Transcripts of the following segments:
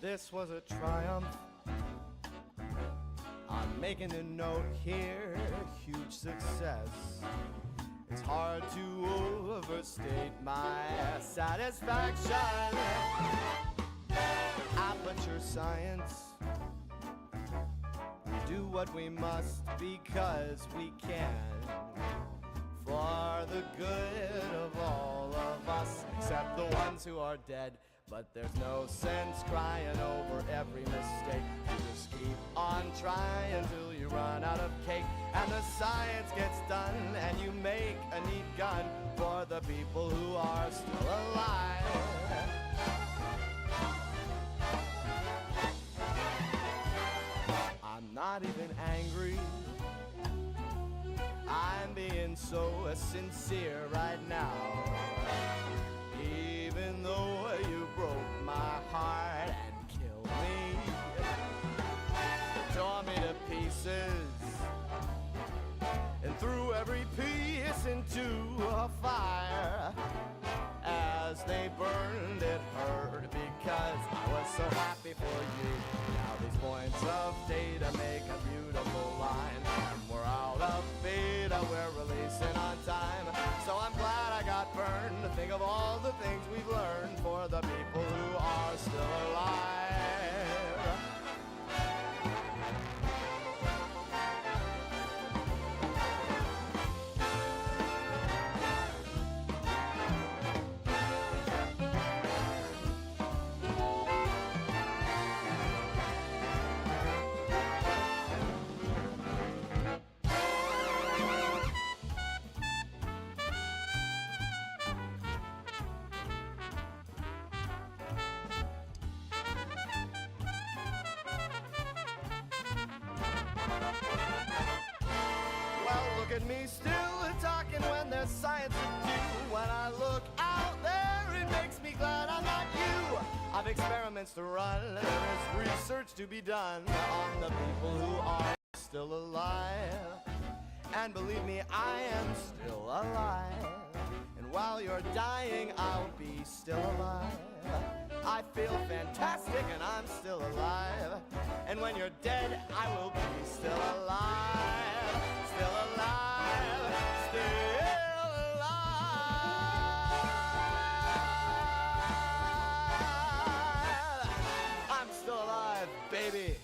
This was a triumph. I'm making a note here, huge success. It's hard to overstate my satisfaction. Aperture science. We do what we must because we can, for the good of all of us, except the ones who are dead. But there's no sense crying over every mistake. You just keep on trying till you run out of cake, and the science gets done, and you make a neat gun for the people who are still alive. I'm not even angry. I'm being so sincere right now. Even though you broke my heart and killed me, tore me to pieces, and threw every piece into a fire. As they burned, it hurt because I was so happy for you. Now these points of data make a beautiful line, and we're out of beta, we're releasing on time. So I'm glad I got burned to think of all the things we've learned for the people who are still alive. Look at me still talking when there's science to do. When I look out there, it makes me glad I'm not you. I've experiments to run, there is research to be done on the people who are still alive. And believe me, I am still alive. And while you're dying, I'll be still alive. I feel fantastic and I'm still alive. And when you're dead, I will be still alive. Still alive. Still alive. I'm still alive, baby.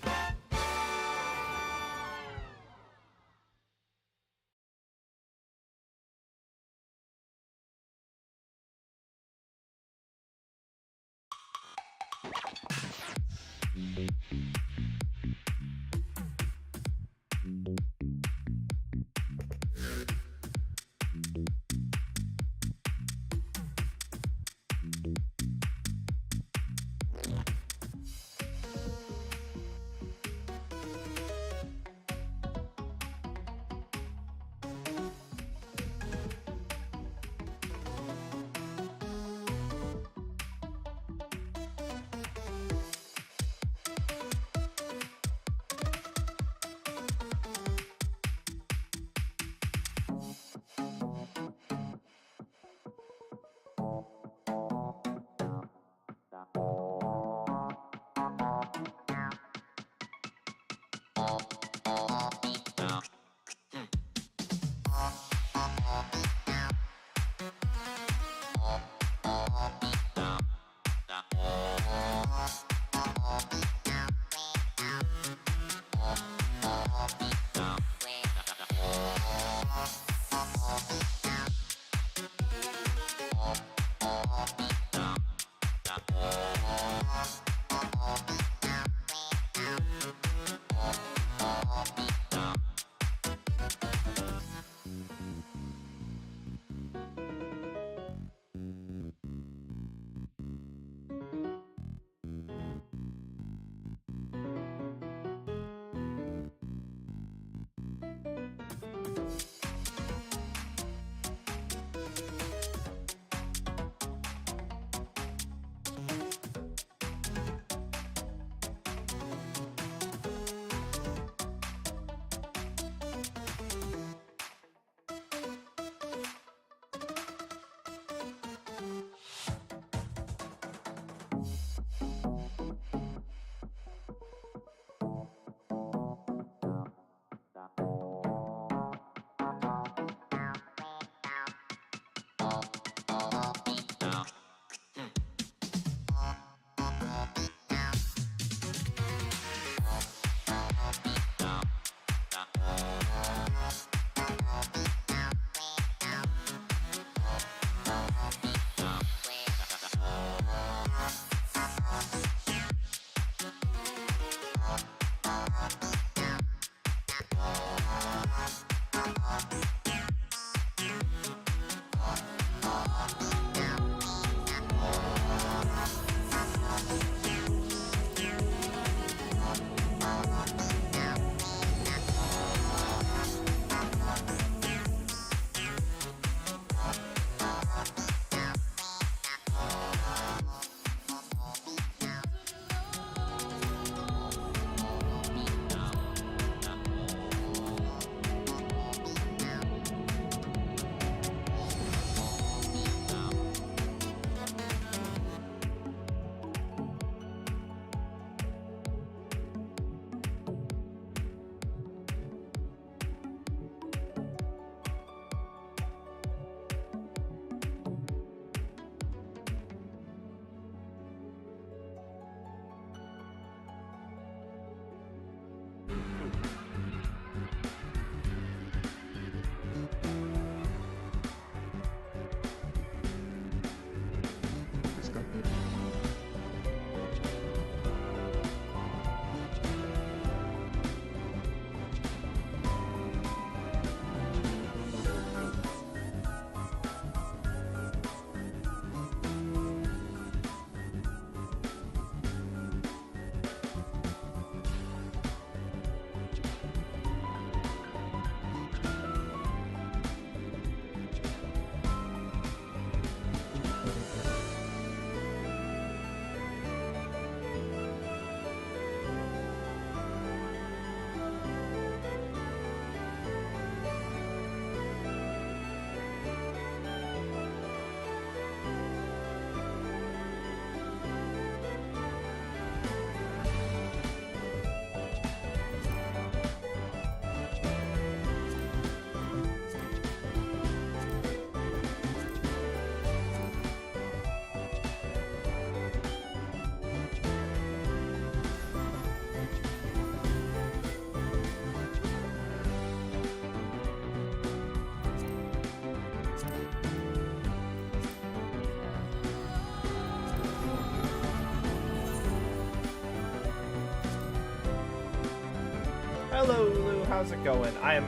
Hello, Lulu. How's it going? I am.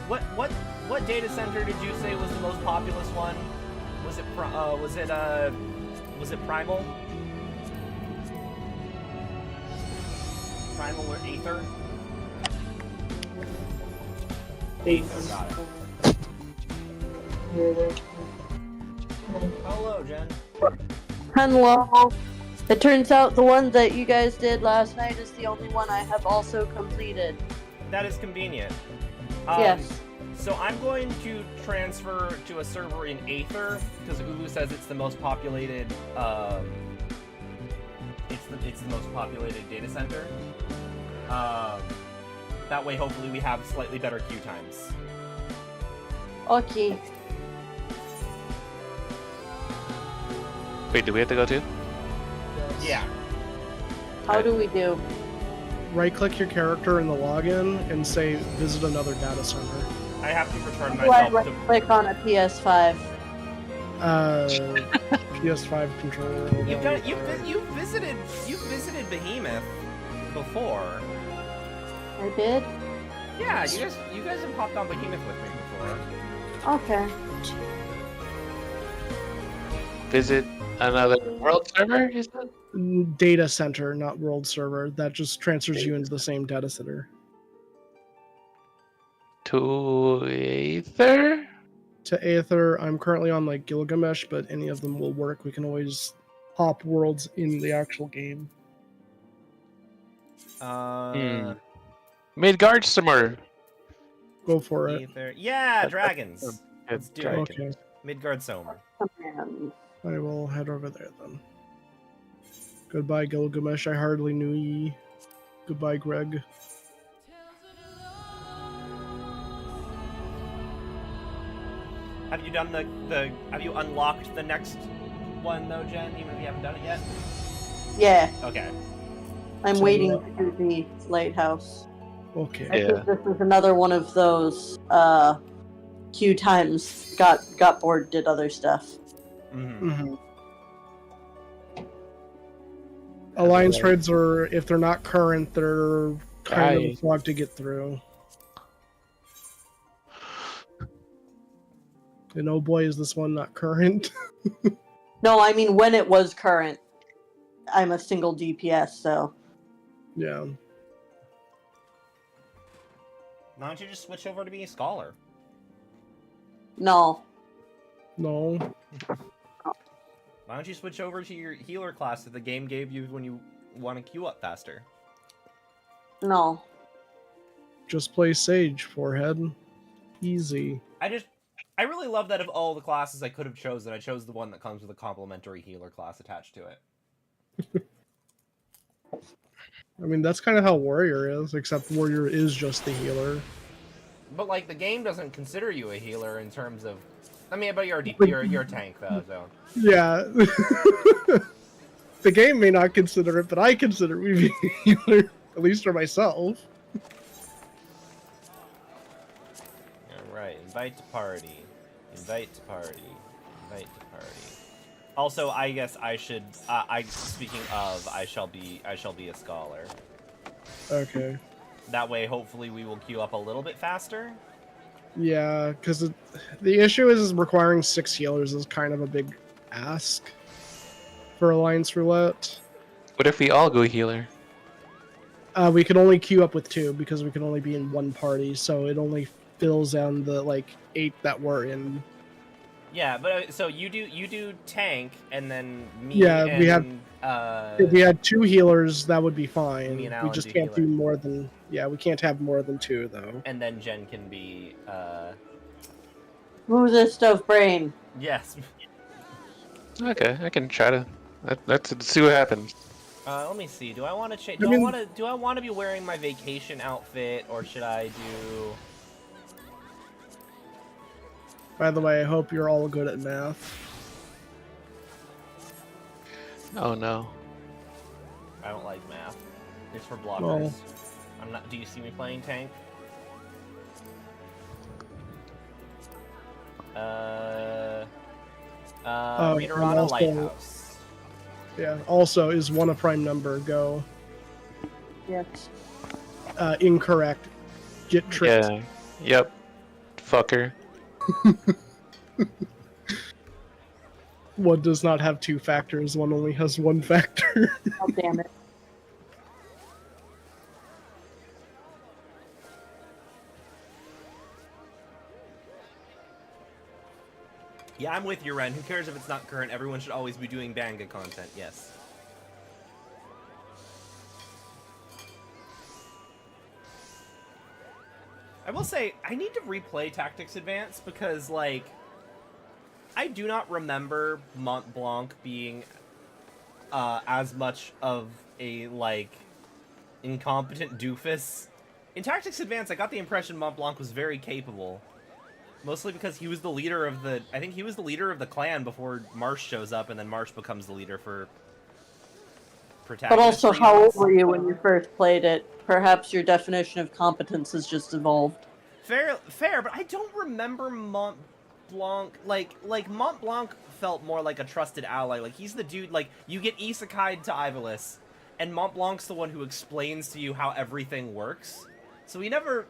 What data center did you say was the most populous one? Was it Primal? Primal or Aether? Aether, got it. Hello, Jen. Hello. It turns out the one that you guys did last night is the only one I have also completed. That is convenient. Yes. So I'm going to transfer to a server in Aether because Ulu says it's the most populated. It's the most populated data center. That way, hopefully, we have slightly better queue times. Okay. Wait, do we have to go too? Yeah. How do we do? Right-click your character in the login and say visit another data center. I have to return How do I myself to. click on a PS5? PS5 controller. You've visited Behemoth before. I did? Yeah, you guys have hopped on Behemoth with me before. Okay. Visit another world server, you said? Data center, not world server. That just transfers you into the same data center. To Aether? To Aether, I'm currently on like Gilgamesh, but any of them will work. We can always hop worlds in the actual game. Midgard Summer. Go for it. Aether. Yeah, dragons. Let's do it. Okay, Midgard Somer. I will head over there then. Goodbye, Gilgamesh. I hardly knew ye. Goodbye, Greg. Have you done the have you unlocked the next one though, Jen, even if you haven't done it yet? Yeah. Okay. I'm So waiting what? to do the lighthouse. Okay. I think this is another one of those queue times. Got bored, did other stuff. Mm-hmm. Alliance raids are, if they're not current, they're kind of a slog to get through. And oh boy, is this one not current. No, I mean when it was current. I'm a single DPS, so. Yeah. Why don't you just switch over to being a scholar? No. No. Why don't you switch over to your healer class that the game gave you when you want to queue up faster? No. Just play Sage, forehead. Easy. I really love that of all the classes I could have chosen, I chose the one that comes with a complimentary healer class attached to it. I mean, that's kind of how Warrior is, except Warrior is just the healer. But like the game doesn't consider you a healer in terms of, I mean, but you're a tank though, so. Yeah. The game may not consider it, but I consider me being a healer, at least for myself. Alright, invite to party. Invite to party. Invite to party. Also, I guess I should. Speaking of, I shall be a scholar. Okay. That way, hopefully, we will queue up a little bit faster. Yeah, because the issue is requiring 6 healers is kind of a big ask for Alliance Roulette. What if we all go healer? We can only queue up with 2 because we can only be in one party, so it only fills down the 8 that we're in. Yeah, but so you do tank, and then me. Yeah, and, we have. If we had 2 healers, that would be fine. Me and We Alan just do can't do healer. more than. Yeah, we can't have more than 2 though. And then Jen can be. Smoothest of brain. Yes. Okay, I can try to. Let's see what happens. Let me see. Do I want to change? I mean- Do I want to be wearing my vacation outfit, or should I do? By the way, I hope you're all good at math. Oh no. I don't like math. It's for blockers. Well- I'm not. Do you see me playing tank? Reader and on a also- lighthouse. Yeah. Also, is 1 a prime number? Go. Yes. incorrect. Get tricked. Yeah. Yep. Fucker. One does not have two factors. One only has one factor. Oh, damn it. Yeah, I'm with you, Ren. Who cares if it's not current? Everyone should always be doing Banga content, yes. I will say, I need to replay Tactics Advance because, like, I do not remember Mont Blanc being as much of a, like, incompetent doofus. In Tactics Advance, I got the impression Mont Blanc was very capable. Mostly because he was the leader of the... I think he was the leader of the clan before Marsh shows up, and then Marsh becomes the leader for... But also, how old were you when you first played it? Perhaps your definition of competence has just evolved. Fair, but I don't remember Mont Blanc... Like, Mont Blanc felt more like a trusted ally. Like, he's the dude... Like, you get isekai'd to Ivalice, and Mont Blanc's the one who explains to you how everything works. So he never...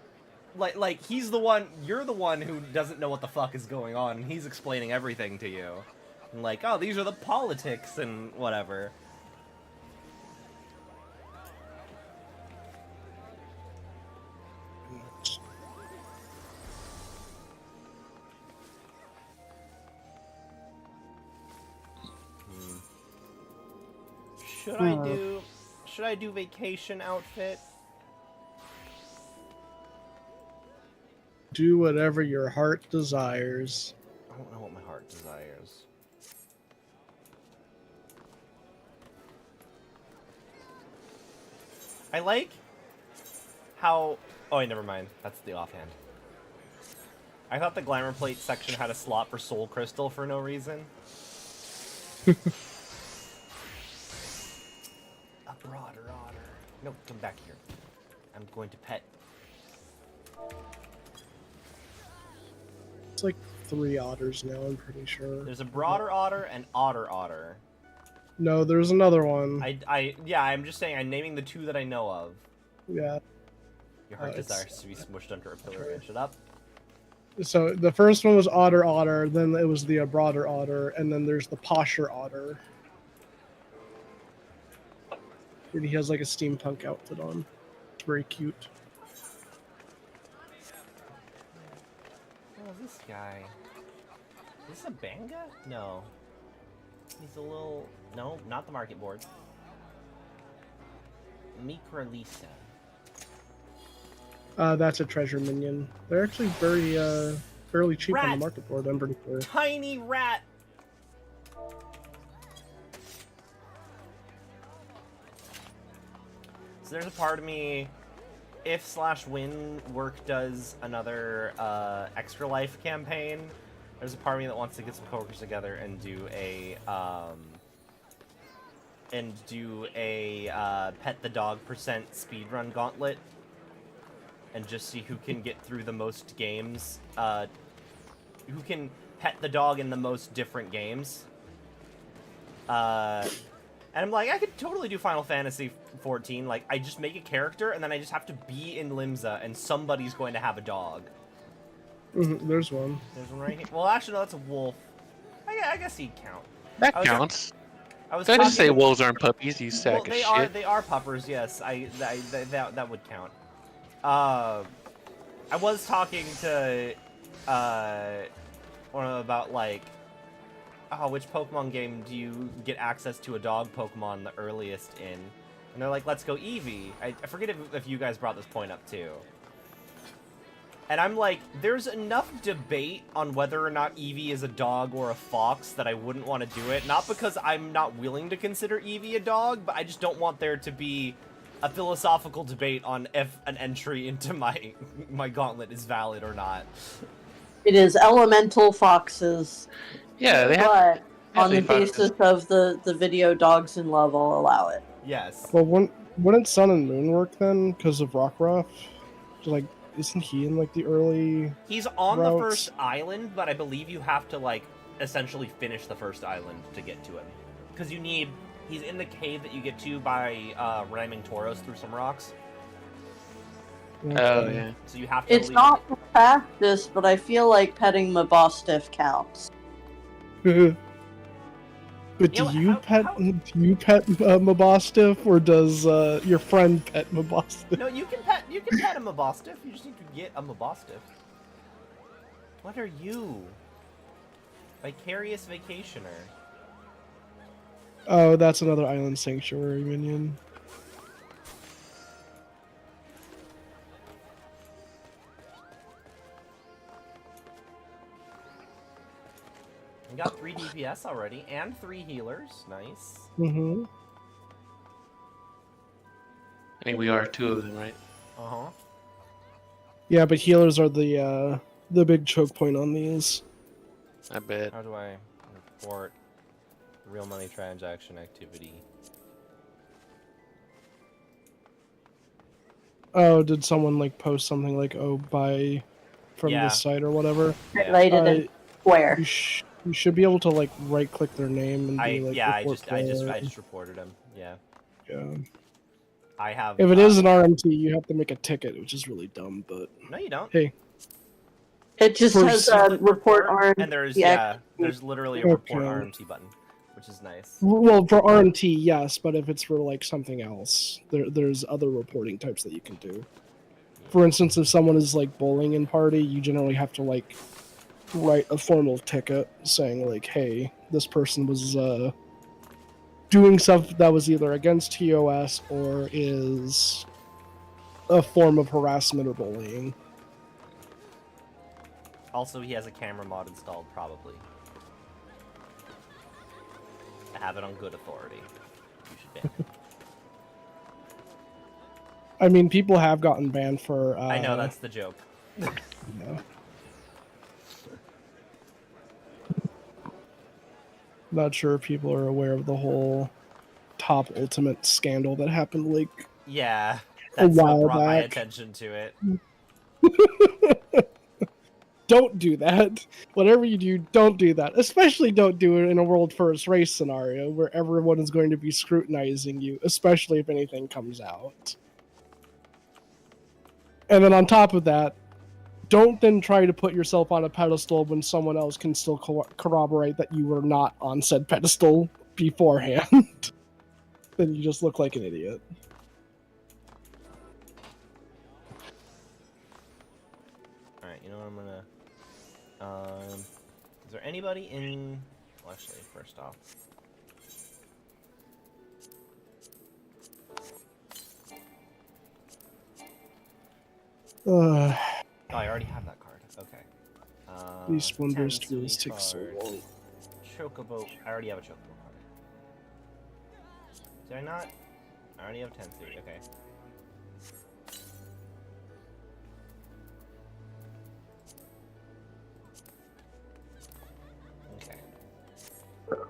Like, he's the one, you're the one who doesn't know what the fuck is going on, and he's explaining everything to you. And like, oh, these are the politics and whatever. Should I do vacation outfit? Do whatever your heart desires. I don't know what my heart desires. I like how... Oh, wait, never mind. That's the offhand. I thought the glamour plate section had a slot for soul crystal for no reason. A broader otter. No, come back here. I'm going to pet. It's like 3 otters now, I'm pretty sure. There's a broader otter and otter. No, there's another one. Yeah, I'm just saying, I'm naming the 2 that I know of. Yeah. Your heart desires to be smushed under a pillar and shut up. So the first one was otter, then it was the broader otter, and then there's the posher otter. And he has like a steampunk outfit on. It's very cute. Oh, this guy. Is this a Banga? No. He's a little... No, not the market board. Microlisa. That's a treasure minion. They're actually very, fairly cheap on the Rat! market board, I'm pretty sure. Tiny rat! So there's a part of me, if/when work does another Extra Life campaign, there's a part of me that wants to get some coworkers together and do a pet the dog % speedrun gauntlet, and just see who can get through the most games, who can pet the dog in the most different games. And I'm like, I could totally do Final Fantasy XIV. Like, I just make a character, and then I just have to be in Limsa, and somebody's going to have a dog. There's one. There's one right here. Well, actually, no, that's a wolf. I guess he'd count. That counts. I was Did I just say talking- wolves aren't puppies, you sack of shit? They are puppers, yes. That would count. I was talking to one about, like, oh, which Pokemon game do you get access to a dog Pokemon the earliest in? And they're like, let's go Eevee. I forget if you guys brought this point up too. And I'm like, there's enough debate on whether or not Eevee is a dog or a fox that I wouldn't want to do it. Not because I'm not willing to consider Eevee a dog, but I just don't want there to be a philosophical debate on if an entry into my gauntlet is valid or not. It is elemental foxes. Yeah, they have. But on the foxes. basis of the video Dogs in Love, I'll allow it. Yes. Well, wouldn't Sun and Moon work then, because of Rockruff? Like, isn't he in, like, the early He's on routes? the first island, but I believe you have to, like, essentially finish the first island to get to him. Because he's in the cave that you get to by ramming Tauros through some rocks. Oh yeah. So you have to. It's not for practice, but I feel like petting Mabostiff counts. But You do know, you pet Mabostiff, or does your friend pet Mabostiff? No, you can pet a Mabostiff. You just need to get a Mabostiff. What are you? Vicarious Vacationer. Oh, that's another Island Sanctuary minion. We got 3 DPS already, and 3 healers. Nice. Mm-hmm. I think we are 2 of them, right? Uh-huh. Yeah, but healers are the big choke point on these. I bet. How do I report real money transaction activity? Oh, did someone like post something like, "Oh, buy from Yeah. this site" or whatever? Yeah. Highlighted and where? You should be able to like right-click their name and I be like, I report just reported him. Yeah. Yeah. I have. If it is an RMT, you have to make a ticket, which is really dumb. But No, you don't. hey, It just First- has report arm. And there's Yeah. there's literally a report Okay. RMT button, which is nice. well, for RMT, yes, but if it's for like something else, there's other reporting types that you can do. For instance, if someone is like bullying in party, you generally have to like write a formal ticket saying like, "Hey, this person was doing stuff that was either against TOS or is a form of harassment or bullying." Also, he has a camera mod installed, probably. I have it on good authority. You should ban it. I mean, people have gotten banned for. I know, that's the joke. Yeah. Not sure if people are aware of the whole top ultimate scandal that happened like Yeah, A that's what while brought my back. attention to it. Don't do that. Whatever you do, don't do that. Especially don't do it in a world first race scenario where everyone is going to be scrutinizing you, especially if anything comes out. And then on top of that, don't then try to put yourself on a pedestal when someone else can still corroborate that you were not on said pedestal beforehand. Then you just look like an idiot. Alright, you know what I'm gonna... is there anybody in... Well, actually, first off... Uh, Oh, I already have that card. Okay. these Splendorous 10 tools sweet take so cards. long. Chocobo. I already have a Chocobo card. Did I not? I already have 10 sweet. Okay. Okay.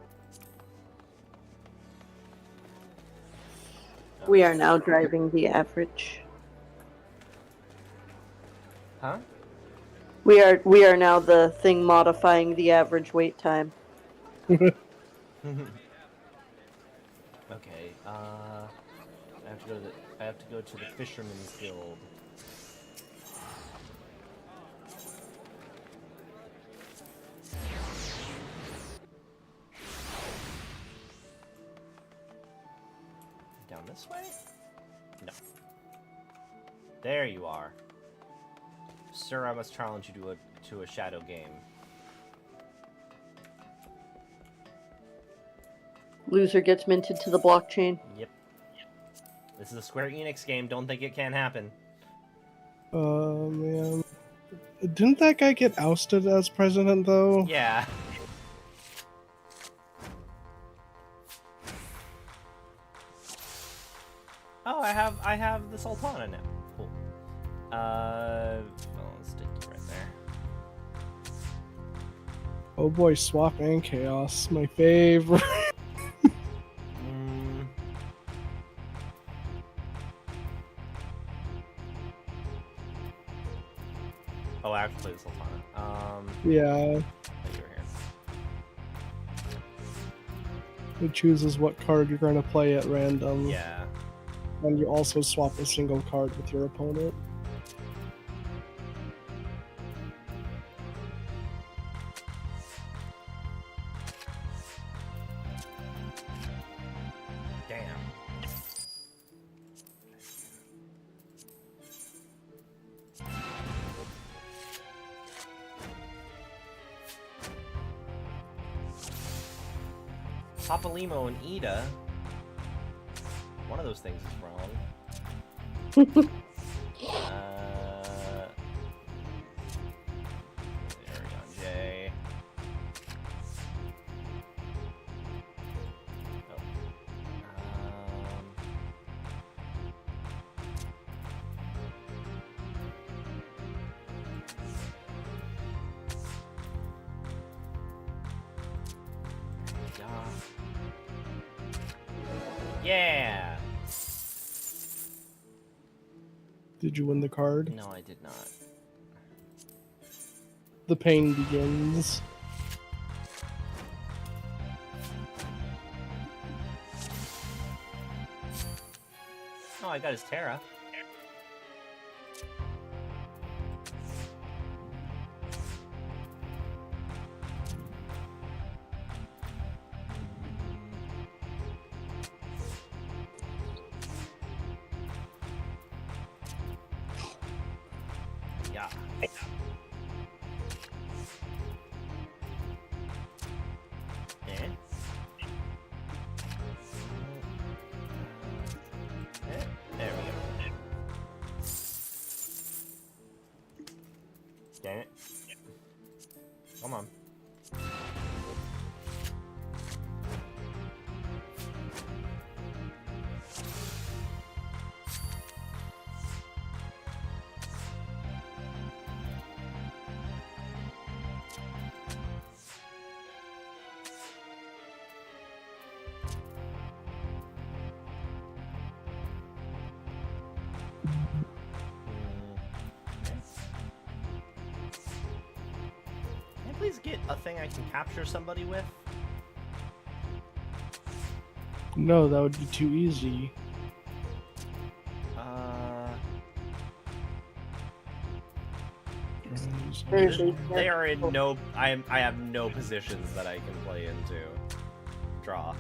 We are now driving the average. Huh? We are now the thing modifying the average wait time. Okay. I have to go to the Fisherman's Guild. Down this way? No. There you are. Sir, I must challenge you to a shadow game. Loser gets minted to the blockchain. Yep. This is a Square Enix game. Don't think it can't happen. Man. Didn't that guy get ousted as president, though? Yeah. Oh, I have the Sultana now. Cool. Well, let's stick it right there. Oh boy, Swap and Chaos. My favorite. Oh, I have to play the Sultana. Yeah. Oh, you're here. It chooses what card you're going to play at random. Yeah. And you also swap a single card with your opponent. Papalimo and Ida. One of those things is wrong. There we go, Jay. Oh. Yeah. Did you win the card? No, I did not. The pain begins. Oh, I got his Terra. Yeah. Eh? There we go. Dang it. Come on. Can I please get a thing I can capture somebody with? No, that would be too easy. They are in no. I have no positions that I can play into. Draw. Okay.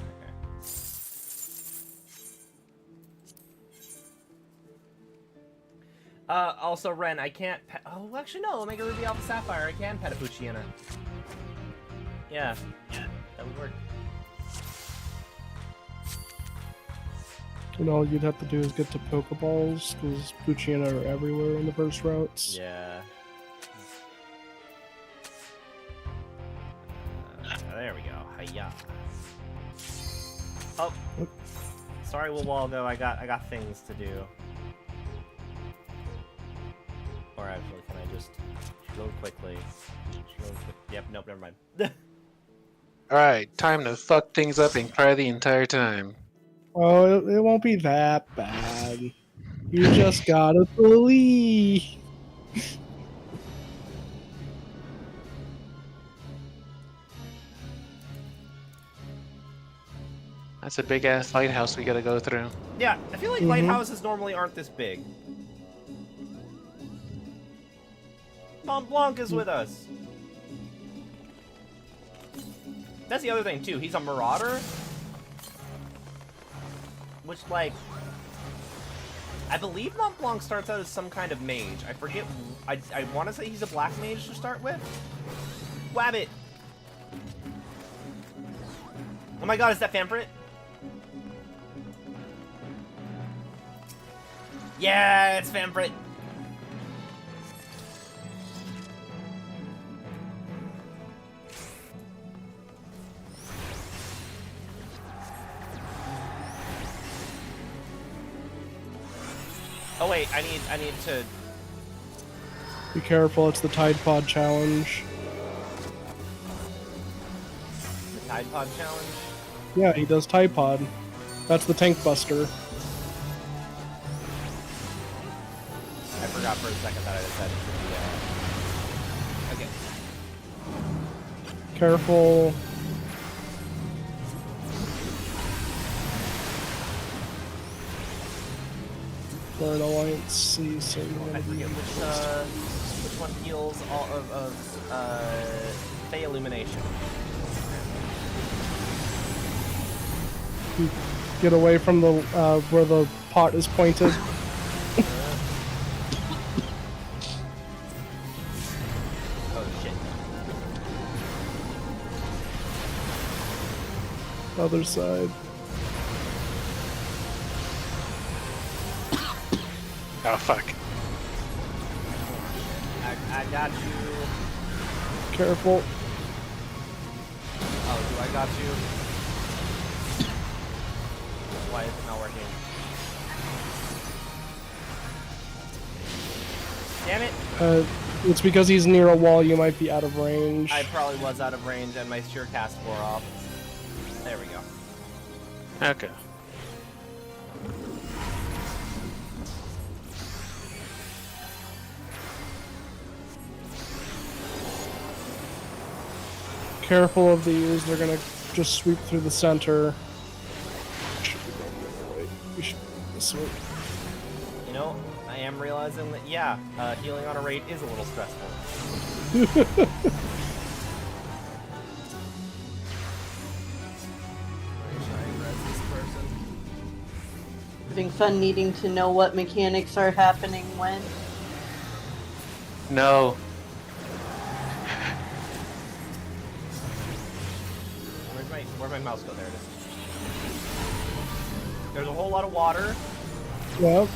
Also, Ren, I can't pet... Oh, actually, no. Omega Ruby Alpha Sapphire. I can pet a Puchiana. Yeah. Yeah, that would work. And all you'd have to do is get to Pokeballs, because Puchiana are everywhere in the first routes. Yeah. There we go. Hiya. Oh. Sorry, Waldo. I got things to do. Or actually, can I just real quickly? Yep. Nope. Never mind. Alright, time to fuck things up and cry the entire time. Oh, it won't be that bad. You just gotta believe. That's a big ass lighthouse we gotta go through. Yeah, I feel like lighthouses normally aren't this big. Mont Blanc is with us. That's the other thing too. He's a marauder, which, like, I believe Mont Blanc starts out as some kind of mage. I forget. I want to say he's a black mage to start with. Wabbit. Oh my God, is that Famfrit? Yeah, it's Famfrit. Oh wait, I need to... Be careful, it's the Tide Pod challenge. The Tide Pod challenge? Yeah, he does Tide Pod. That's the Tank Buster. I forgot for a second that I decided to do that. Okay. Careful. Florida Alliance C, so you want I to be forget in which one heals all of Fey Illumination. Get away from the where the pot is pointed. Oh shit. Other side. Oh fuck. I got you. Careful. Oh, do I got you? Why is it not working? Damn it! It's because he's near a wall. You might be out of range. I probably was out of range and my sure cast wore off. There we go. Okay. Careful of these. They're gonna just sweep through the center. Should be going the other way. We should go this way. You know, I am realizing that, yeah, healing on a raid is a little stressful. Having fun needing to know what mechanics are happening when. No. Where'd my mouse go? There it is. There's a whole lot of water. Yep.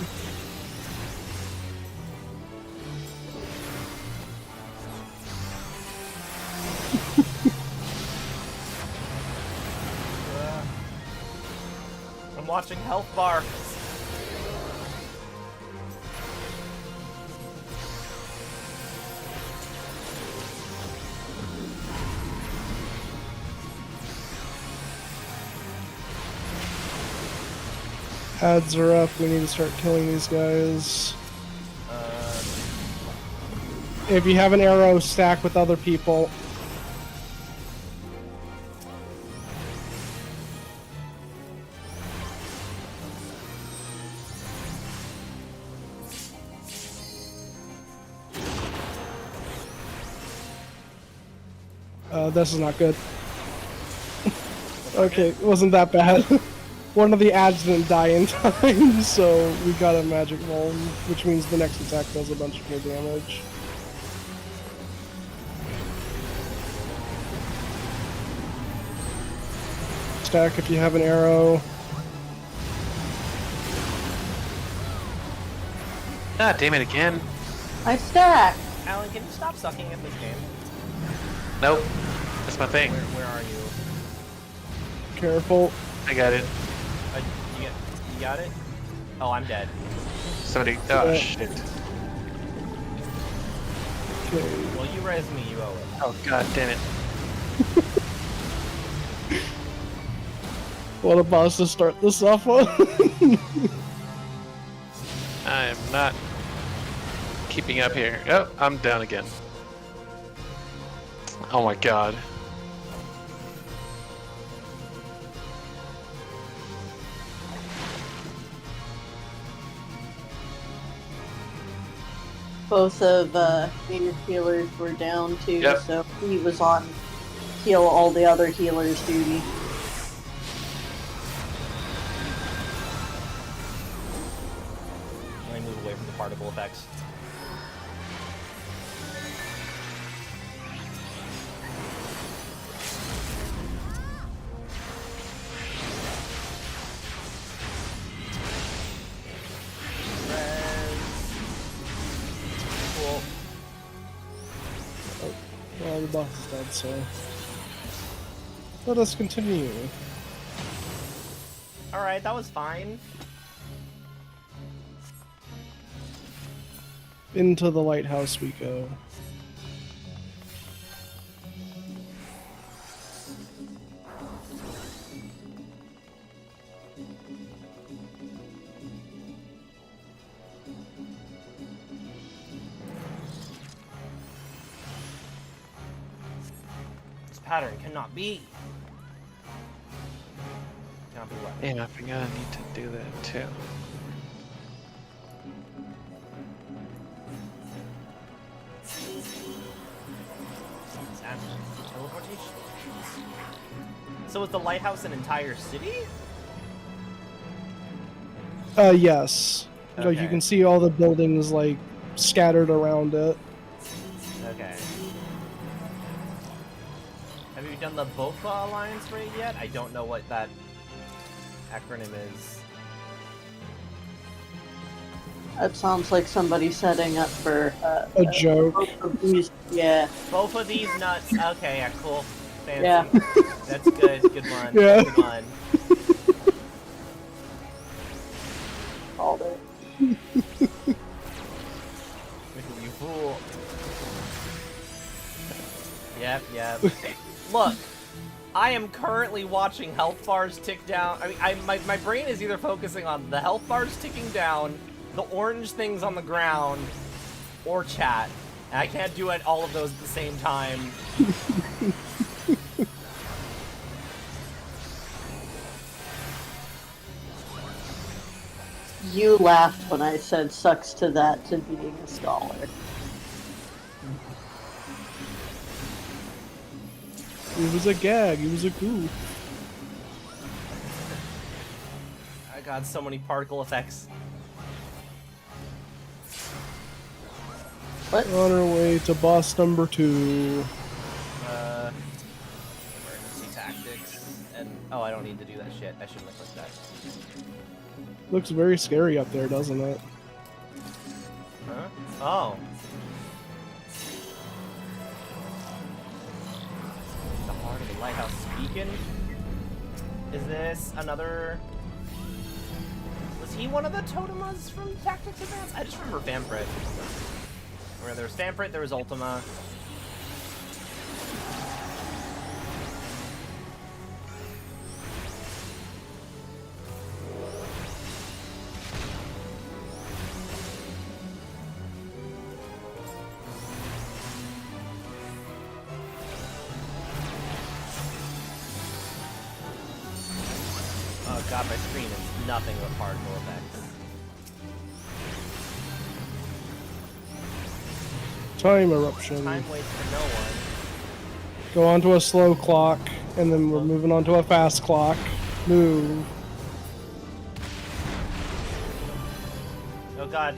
I'm watching health bar. Ads are up. We need to start killing these guys. If you have an arrow, stack with other people. This is not good. Okay, it wasn't that bad. One of the ads didn't die in time, so we got a magic roll, which means the next attack does a bunch more damage. Stack if you have an arrow. Ah, damn it again. I stack. Alan, can you stop sucking at this game? Nope. That's my thing. Where are you? Careful. I got it. You got it? Oh, I'm dead. Somebody. Oh Yeah. shit. Okay. Well, you res me, you owe it. Oh god damn it. What a boss to start this off on. I am not keeping up here. Oh, I'm down again. Oh my god. Both of Native healers were down too, Yep. so he was on heal all the other healers' duty. Let me move away from the particle effects. Cool. Well, the boss is dead, so let us continue. Alright, that was fine. Into the lighthouse we go. This pattern cannot be. Cannot be what? Damn, I forgot I need to do that too. Teleportation. So is the lighthouse an entire city? Yes. Like Okay. you can see all the buildings like scattered around it. Okay. Have you done the BOFA Alliance raid yet? I don't know what that acronym is. That sounds like somebody setting up for A joke. Yeah. BOFA these nuts. Okay, yeah, cool. Fancy. Yeah. That's good. Good one. Yeah. Good one. Called it. You fool. Yep, yep. Look, I am currently watching health bars tick down. I mean, my brain is either focusing on the health bars ticking down, the orange things on the ground, or chat. And I can't do all of those at the same time. You laughed when I said sucks to that to being a scholar. It was a gag. It was a goof. I got so many particle effects. What? On our way to boss number 2. Emergency tactics. And, oh, I don't need to do that shit. I shouldn't have clicked that. Looks very scary up there, doesn't it? Huh? Oh. The heart of the lighthouse speaking? Is this another... Was he one of the totemas from Tactics Advance? I just remember Fanfrit. Where there was Fanfrit, there was Ultima. Oh god, my screen is nothing but particle effects. Time eruption. Time waits for no one. Go on to a slow clock, and then we're moving on to a fast clock. Move. Oh god.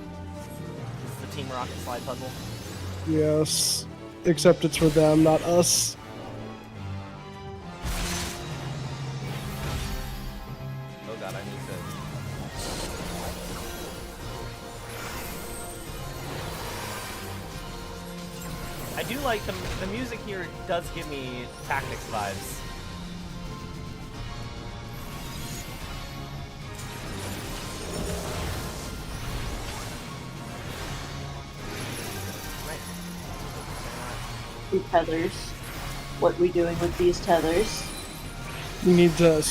This is the Team Rocket slide puzzle. Yes. Except it's for them, not us. Oh god, I need to... I do like the music here does give me Tactics vibes. Tethers. What we doing with these tethers? You need to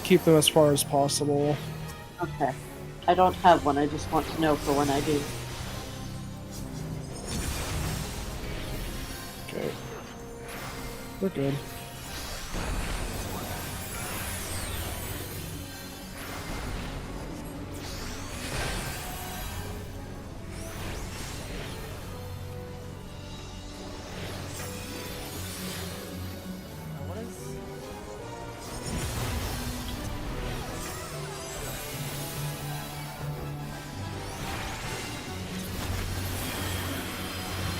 keep them as far as possible. Okay. I don't have one, I just want to know for when I do. Okay. We're good. What is...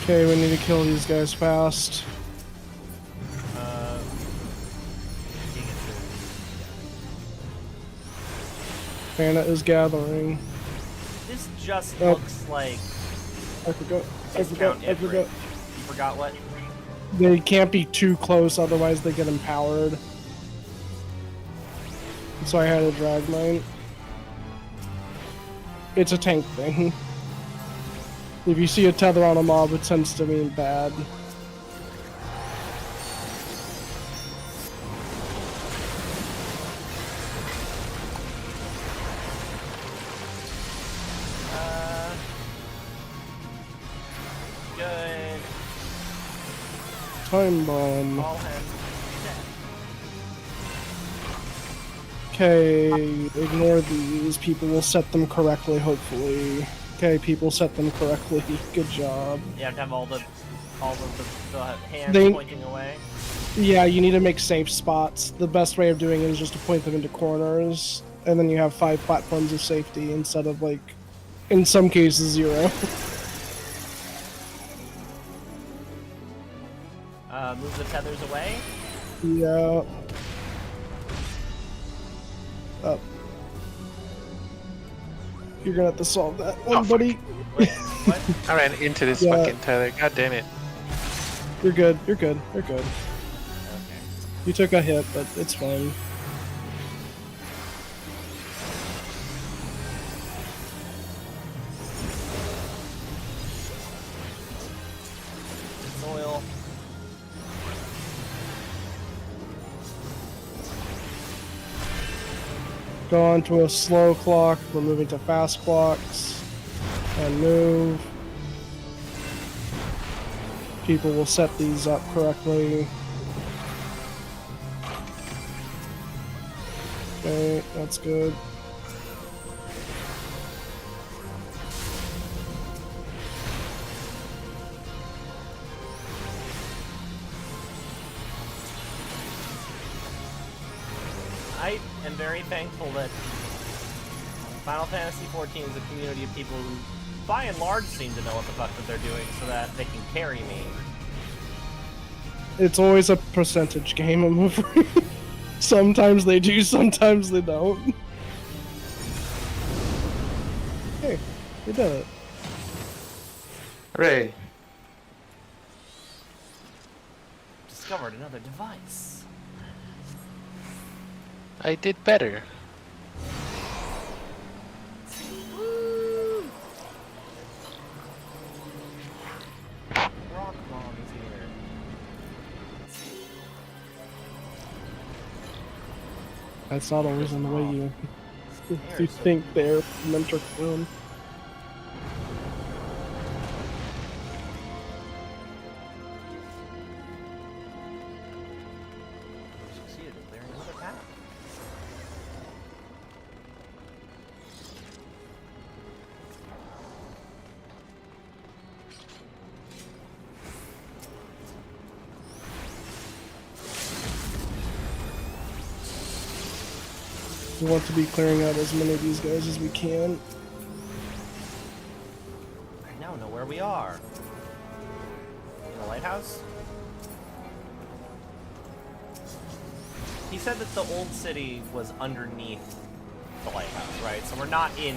Okay, we need to kill these guys fast. Mana is gathering. This just Oh. looks like... I forgot. Discount I forgot. You forgot what? They can't be too close, otherwise they get empowered. So I had a drag mine. It's a tank thing. If you see a tether on a mob, it tends to mean bad. Good. Time bomb. All hands. Okay, ignore these. People will set them correctly, hopefully. Okay, people set them correctly. Good job. You have to have all the hands They- pointing away. Yeah, you need to make safe spots. The best way of doing it is just to point them into corners, and then you have 5 platforms of safety instead of, like, in some cases, 0. Move the tethers away. Yeah. Up. You're gonna have to solve that one, fuck. buddy. Wait, what? I ran into this Yeah. fucking Tyler. God damn it. You're good. You're good. You're good. Okay. You took a hit, but it's fine. Soil. Go on to a slow clock. We're moving to fast clocks. And move. People will set these up correctly. Okay, that's good. I am very thankful that Final Fantasy XIV is a community of people who, by and large, seem to know what the fuck that they're doing so that they can carry me. It's always a percentage game, I'm afraid. Sometimes they do, sometimes they don't. Hey, you did it. Hooray. Discovered another device. I did better. Rock bombs here. That's not always in the way you think they're meant to film. Succeeded in clearing another path. We want to be clearing out as many of these guys as we can. I now know where we are. In the lighthouse? He said that the old city was underneath the lighthouse, right? So we're not in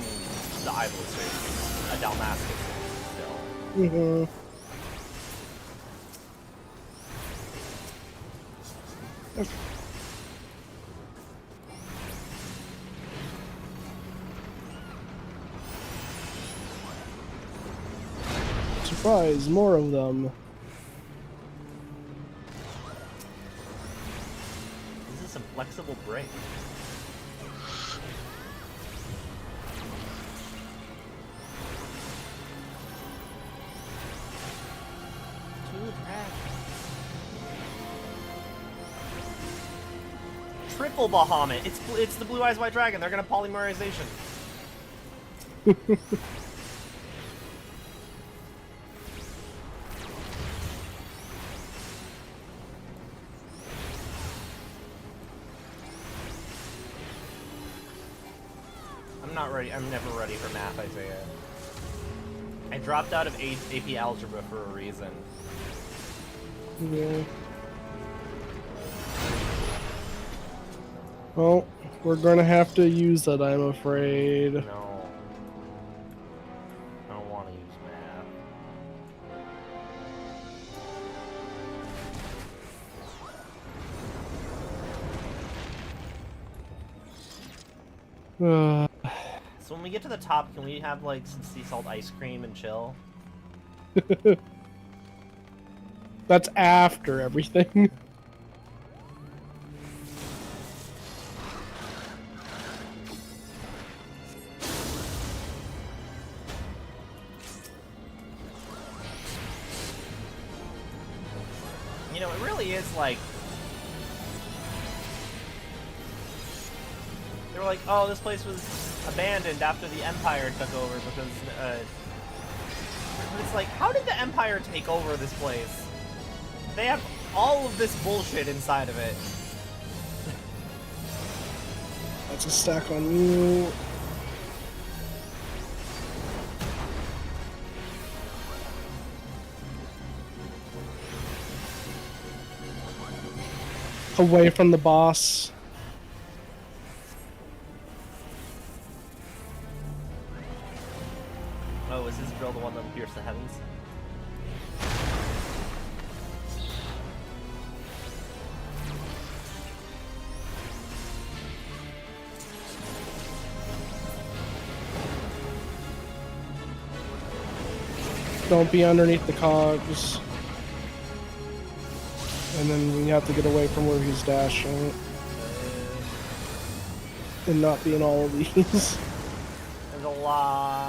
the Idol City, a Dalmascus city still. Mm-hmm. Okay. Surprise, more of them. This is some flexible break. Triple Bahamut. It's the Blue Eyes White Dragon. They're gonna polymerization. I'm not ready. I'm never ready for math, Isaiah. I dropped out of AP Algebra for a reason. Yeah. Well, we're gonna have to use that, I'm afraid. No. I don't want to use math. So when we get to the top, can we have like some sea salt ice cream and chill? That's after everything. You know, it really is like... They were like, oh, this place was abandoned after the Empire took over because, But it's like, how did the Empire take over this place? They have all of this bullshit inside of it. That's a stack on you. away from the boss. Oh, is his drill the one that will pierce the heavens? Don't be underneath the cogs. And then we have to get away from where he's dashing. And not be in all of these. There's a lot.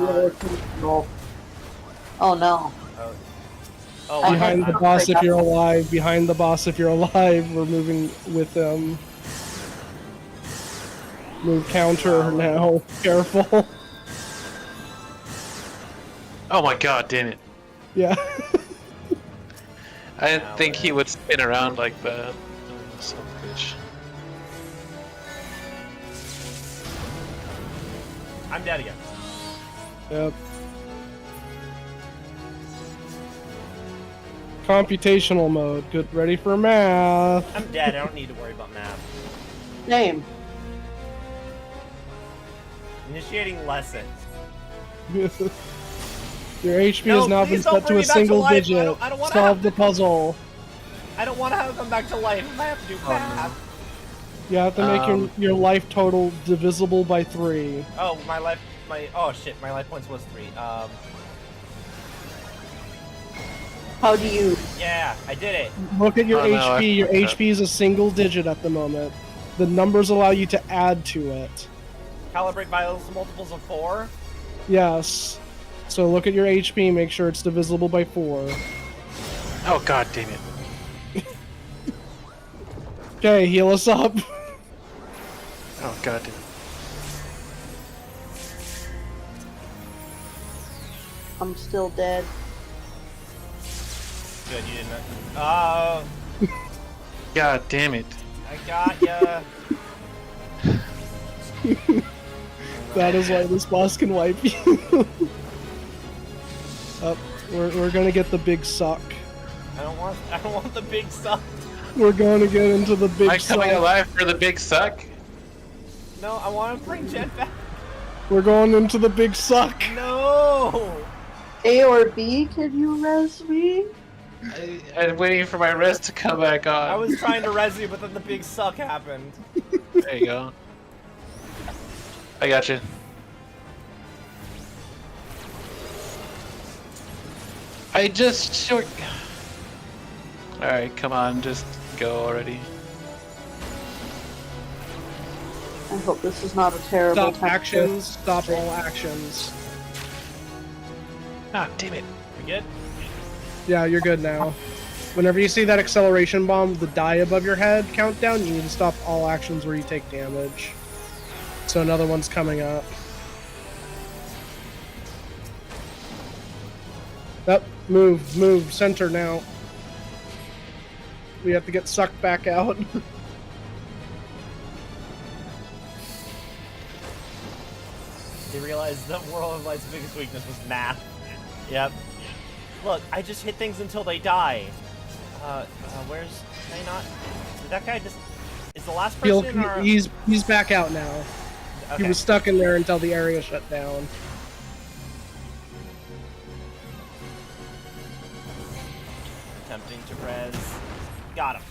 Oh no. Oh, I Behind had- the boss if you're alive. Behind the boss if you're alive. We're moving with him. Move counter now. Careful. Oh my god, damn it. Yeah. I didn't think he would spin around like that. Son of a bitch. I'm dead again. Yep. Computational mode. Get ready for math. I'm dead. I don't need to worry about math. Name. Initiating lesson. Your HP No, has now please been don't set to bring a me back to single life. I digit. don't wanna Solve have the puzzle. I don't want to have come back to life if I have to do math. You have to make your life total divisible by 3. Oh, oh shit, my life points was 3. How do you? Yeah, I did it. Look at your Oh, no, I HP. Your fucked up. HP is a single digit at the moment. The numbers allow you to add to it. Calibrate by multiples of 4. Yes. So look at your HP, make sure it's divisible by 4. Oh god damn it. Okay, heal us up. Oh god damn it. I'm still dead. Good, you didn't. Oh, God damn it. I got ya. That is why this boss can wipe you. Up. We're gonna get the big suck. I don't want the big stuff. We're going to get into the big Am I suck. coming alive for the big suck? No, I want to bring Jet back. We're going into the big suck. No. A or B? Can you res me? I'm waiting for my rest to come back on. I was trying to res you, but then the big suck happened. There you go. I got you. I just short. Alright, come on, just go already. I hope this is not a terrible Stop time. actions. Stop all actions. Ah, damn it. We good? Yeah, you're good now. Whenever you see that acceleration bomb with the die above your head countdown, you need to stop all actions where you take damage. So another one's coming up. Up, move, center now. We have to get sucked back out. They realized that World of Light's biggest weakness was math. Yep. Look, I just hit things until they die. Where's... Can I not... Did that guy just... Is the last person in our... He's back out now. Okay. He was stuck in there until the area shut down. Attempting to res. Got him.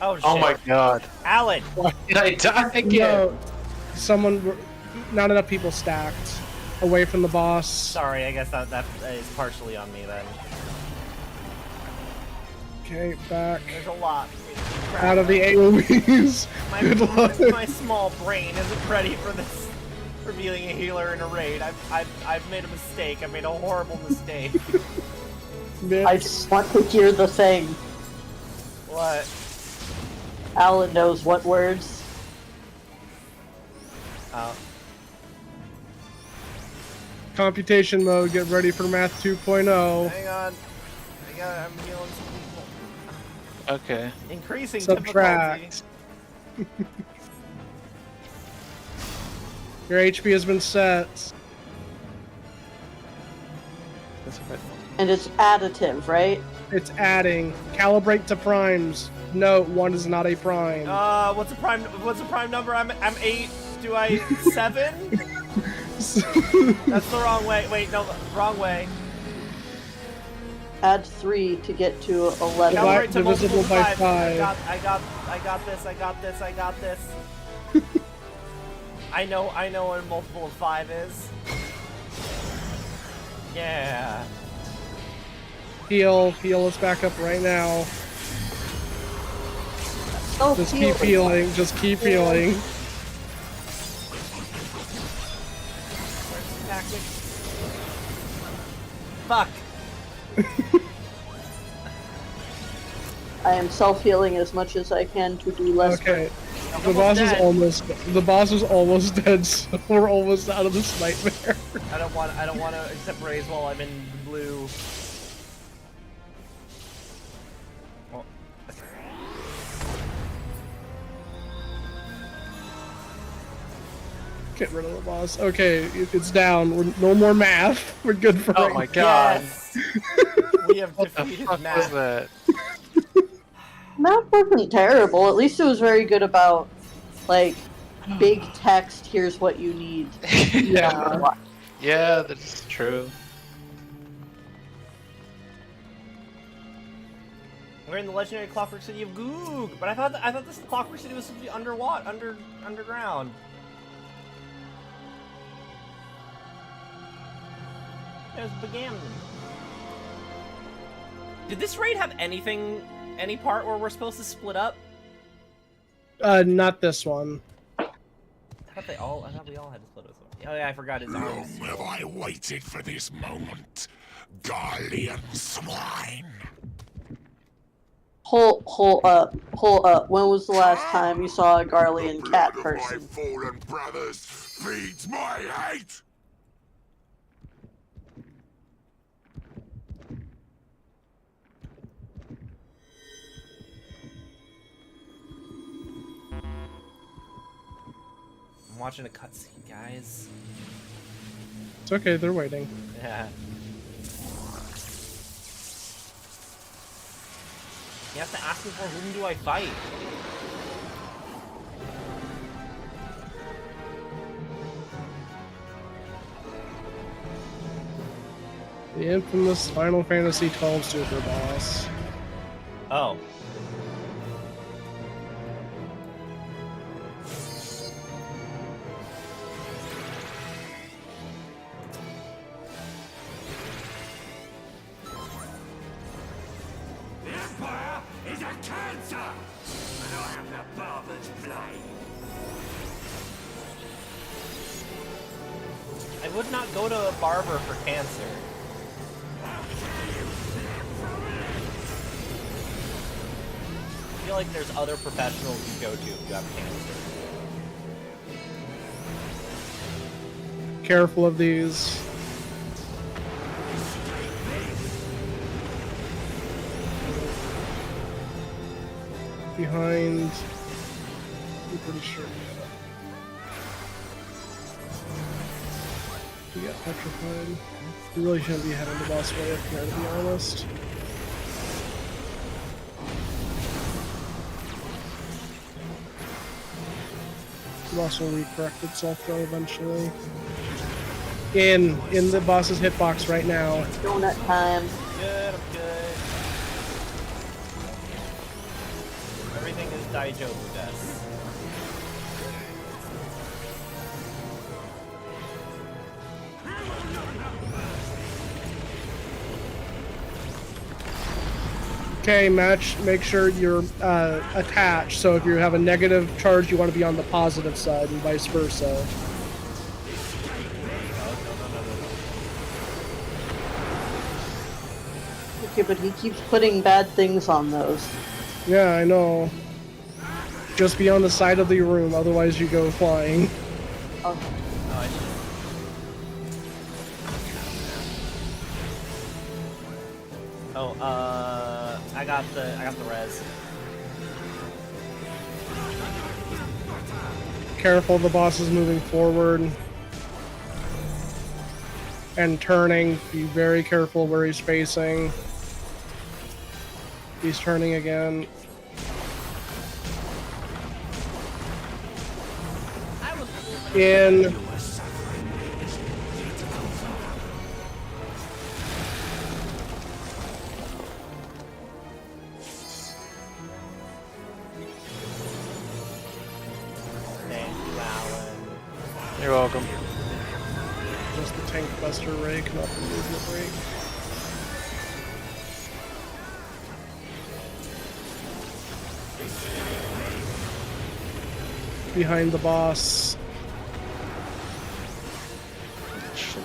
Oh shit. Oh my god. Alan! Did I die again? No, not enough people stacked away from the boss. Sorry, I guess that is partially on me then. Okay, back There's a lot. out of the AoEs. Good luck. My small brain isn't ready for this. For being a healer in a raid. I've made a mistake. I made a horrible mistake. I just want to hear the thing. What? Alan knows what words. Oh. Computation mode. Get ready for Math 2.0. Hang on. I'm healing some people. Okay. Increasing Subtract. difficulty. Your HP has been set. That's okay. And it's additive, right? It's adding. Calibrate to primes. No, 1 is not a prime. What's a prime? What's a prime number? I'm 8. Do I 7? That's the wrong way. Wait, no, wrong way. Add 3 to get to 11. Calibrate to multiple divisible by 5. 5. I got this. I know what a multiple of 5 is. Yeah. Heal us back up right now. Oh, Just keep healing. Just keep healing. Where's the tactic? Fuck. I am self-healing as much as I can to do less. Okay. The Almost boss is almost dead, so we're almost out of this nightmare. I don't want to accept raise while I'm in blue. Well, Get rid of the boss. Okay, it's down. No more math. We're good for Oh right my god. yes! We have What the defeated fuck was Matt. that? Map wasn't terrible. At least it was very good about, like, big text, here's what you need. Yeah. Yeah, that's true. We're in the legendary Clockwork City of Goog, but I thought this Clockwork City was supposed to be underground. It was Begamnon. Did this raid have any part where we're supposed to split up? Not this one. I thought we all had to split up. Oh yeah, I forgot his arms. Long have I waited for this moment, Garlean swine. Hold up. When was the last time you saw a Garlean cat My person? fallen brothers feeds my hate. I'm watching a cutscene, guys. It's okay, they're waiting. Yeah. You have to ask me for whom do I fight? The infamous Final Fantasy XII Super Boss. Oh. The Empire is a cancer, and I am the barber's blade. I would not go to a barber for cancer. I feel like there's other professionals you go to if you have cancer. Careful of these. Behind. I'm pretty sure. You got petrified. You really shouldn't be heading the boss way up here, to be honest. The boss will recorrect itself though eventually. In the boss's hitbox right now. Donut time. Good, I'm good. Everything is Daijobu desu. Okay, match. Make sure you're attached. So if you have a negative charge, you want to be on the positive side, and vice versa. Okay, but he keeps putting bad things on those. Yeah, I know. Just be on the side of the room, otherwise you go flying. Oh, Oh, I should. Oh, I got the res. Careful, the boss is moving forward. And turning. Be very careful where he's facing. He's turning again. In. Thank you, Alan. You're welcome. Just the tank buster ray, not the movement ray. Behind the boss. Shit.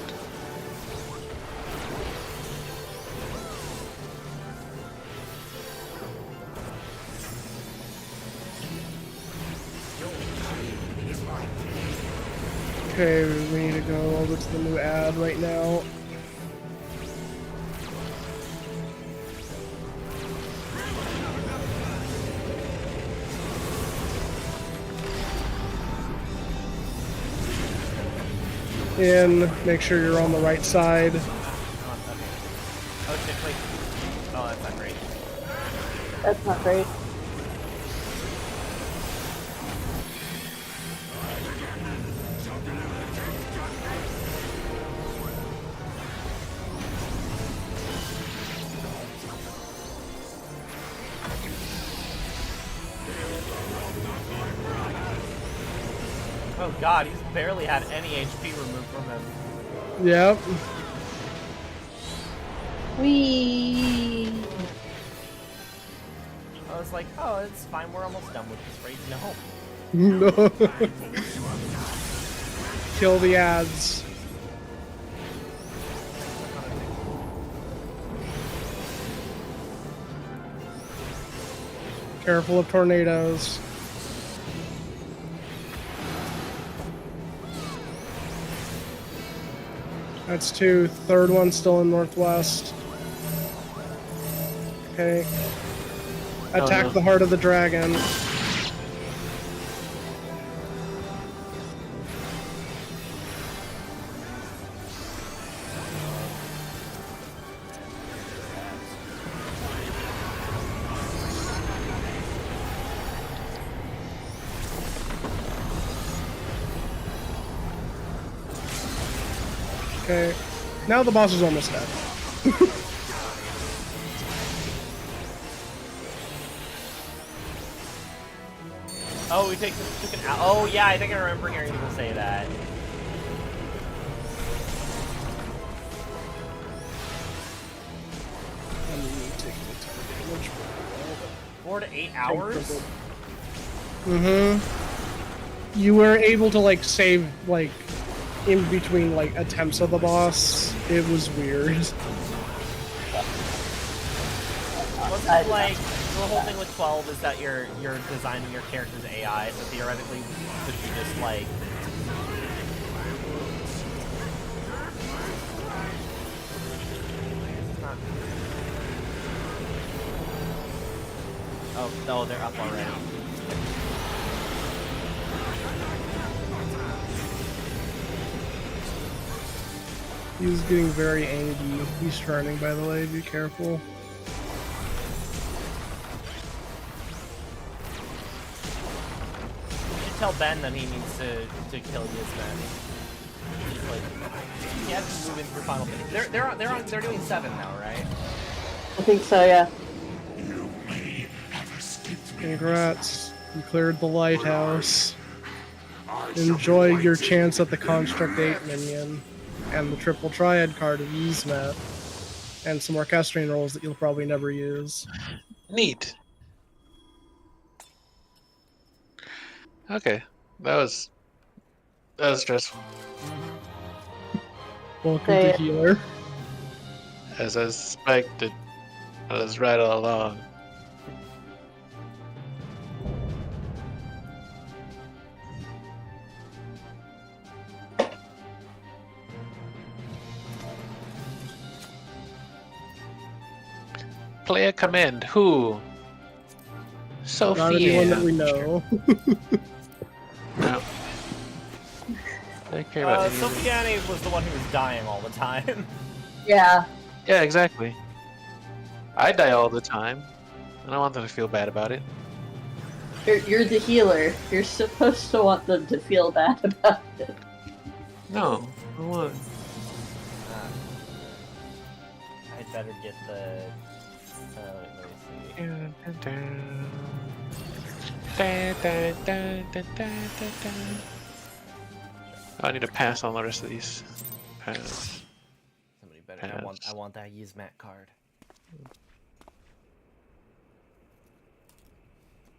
Okay, we need to go over to the new ad right now. In, make sure you're on the right side. Oh, okay. Oh shit, wait. Oh, that's not great. That's not great. Oh god, he's barely had any HP removed from him. Yep. Whee! I was like, oh, it's fine, we're almost done with this raid. No. No. Kill the ads. Careful of tornadoes. That's two. Third one still in northwest. Okay. Attack no. the heart of the dragon. Okay. Now the boss is almost dead. Oh, we took an out. Oh yeah, I think I remember hearing people say that. I'm taking the target damage. 4 to 8 hours? Mm-hmm. You were able to like save like in between like attempts of the boss. It was weird. Wasn't like the whole thing with 12 is that you're designing your character's AI, so theoretically could you just like Oh, they're up already. He's getting very angry. He's turning, by the way. Be careful. You should tell Ben that he needs to kill his men. He's like, he has to move into your final phase. They're doing 7 now, right? I think so, yeah. Congrats. You cleared the lighthouse. Enjoy your chance at the Construct 8 minion. And the triple triad card of Yzmet. And some orchestrating rolls that you'll probably never use. Neat. Okay, that was stressful. Welcome Say to it. Healer. As I suspected, I was right all along. Player command. Who? Sophia. Not anyone that we know. No. I don't care about any of them. Sophiane was the one who was dying all the time. Yeah. Yeah, exactly. I die all the time. I don't want them to feel bad about it. You're the healer. You're supposed to want them to feel bad about it. No, I want. I'd better get the. Let me see. I need to pass on the rest of these. Pass. Somebody better. I want that Yizmat card.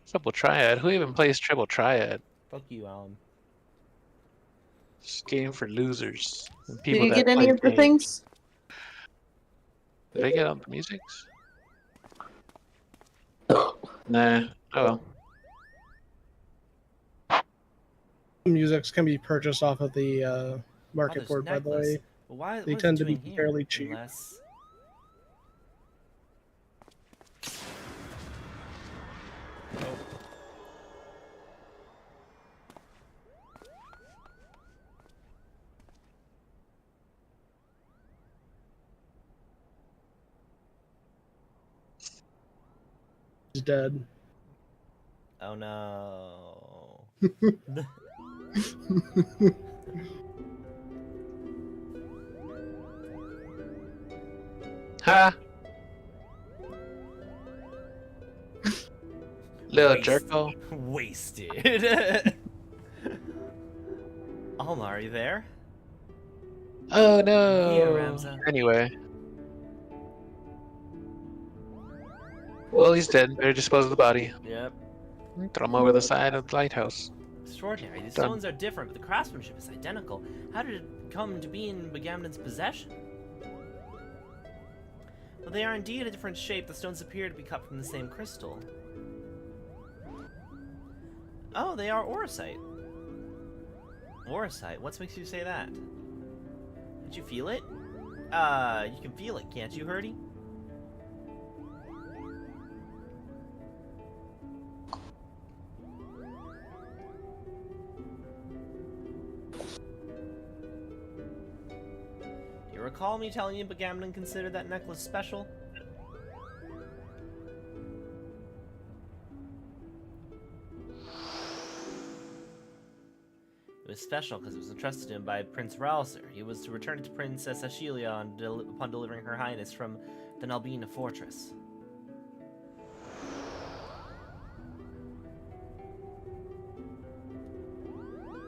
Triple Triad? Who even plays Triple Triad? Fuck you, Alan. It's a game for losers. And Did people you that get any play of the games. things? Did I get all the musics? Nah. Oh well. Musics can be purchased off of the market this board, by the necklace. way. Well, why, They what is tend it to be doing here? fairly cheap. Unless... He's dead. Oh no. Ha! Little Waste- jerko. Wasted. Alma, are you there? Oh no. Yeah, Ramza. Anyway. Well, he's dead. Better dispose of the body. Yep. Throw him over the side of the lighthouse. Extraordinary. These Done. stones are different, but the craftsmanship is identical. How did it come to be in Begamden's possession? Well, they are indeed a different shape. The stones appear to be cut from the same crystal. Oh, they are Eorzea. Eorzea? What makes you say that? Did you feel it? You can feel it, can't you, Hurdy? You recall me telling you Begamden considered that necklace special? It was special because it was entrusted to him by Prince Ramza. He was to return it to Princess Ashelia upon delivering her highness from the Nalbina fortress.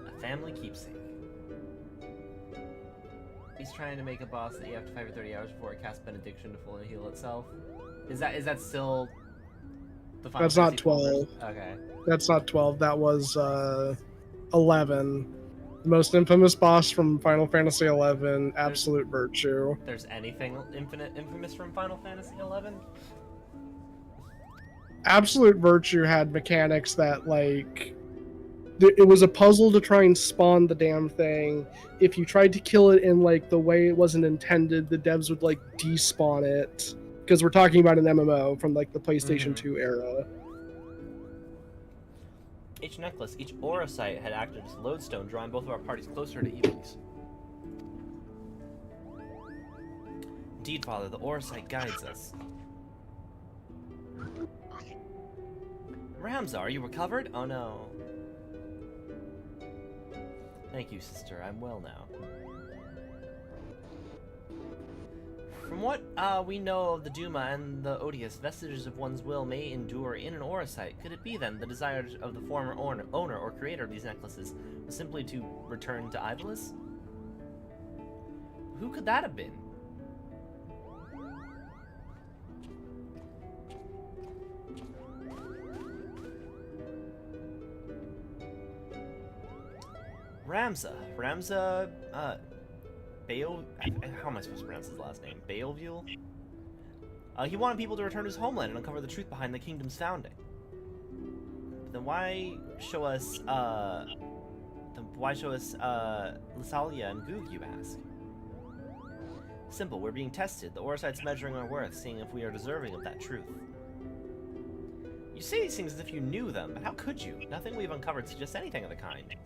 A family keepsake. He's trying to make a boss that you have to fight for 30 hours before it casts benediction to fully heal itself. Is that still the Final That's not Fantasy 12. Okay. That's not 12. That was 11. The most infamous boss from Final Fantasy 11, Absolute Virtue. There's anything infamous from Final Fantasy 11? Absolute Virtue had mechanics that, like, it was a puzzle to try and spawn the damn thing. If you tried to kill it in, like, the way it wasn't intended, the devs would, like, despawn it. Because we're talking about an MMO from, like, the PlayStation 2 era. Each necklace, each aura site had acted as a lodestone, drawing both of our parties closer to Evil's. Indeed, Father, the aura site guides us. Ramza, are you recovered? Oh no. Thank you, sister. I'm well now. From what we know of the Duma and the Odious, vestiges of one's will may endure in an aura site. Could it be, then, the desire of the former owner or creator of these necklaces was simply to return to Ivalice? Who could that have been? Ramza, Bael... How am I supposed to pronounce his last name? Baelvule? He wanted people to return to his homeland and uncover the truth behind the kingdom's founding. But then why show us, Lysalia and Goog, you ask? Simple, we're being tested. The Orsite's measuring our worth, seeing if we are deserving of that truth. You say these things as if you knew them, but how could you? Nothing we've uncovered suggests anything of the kind.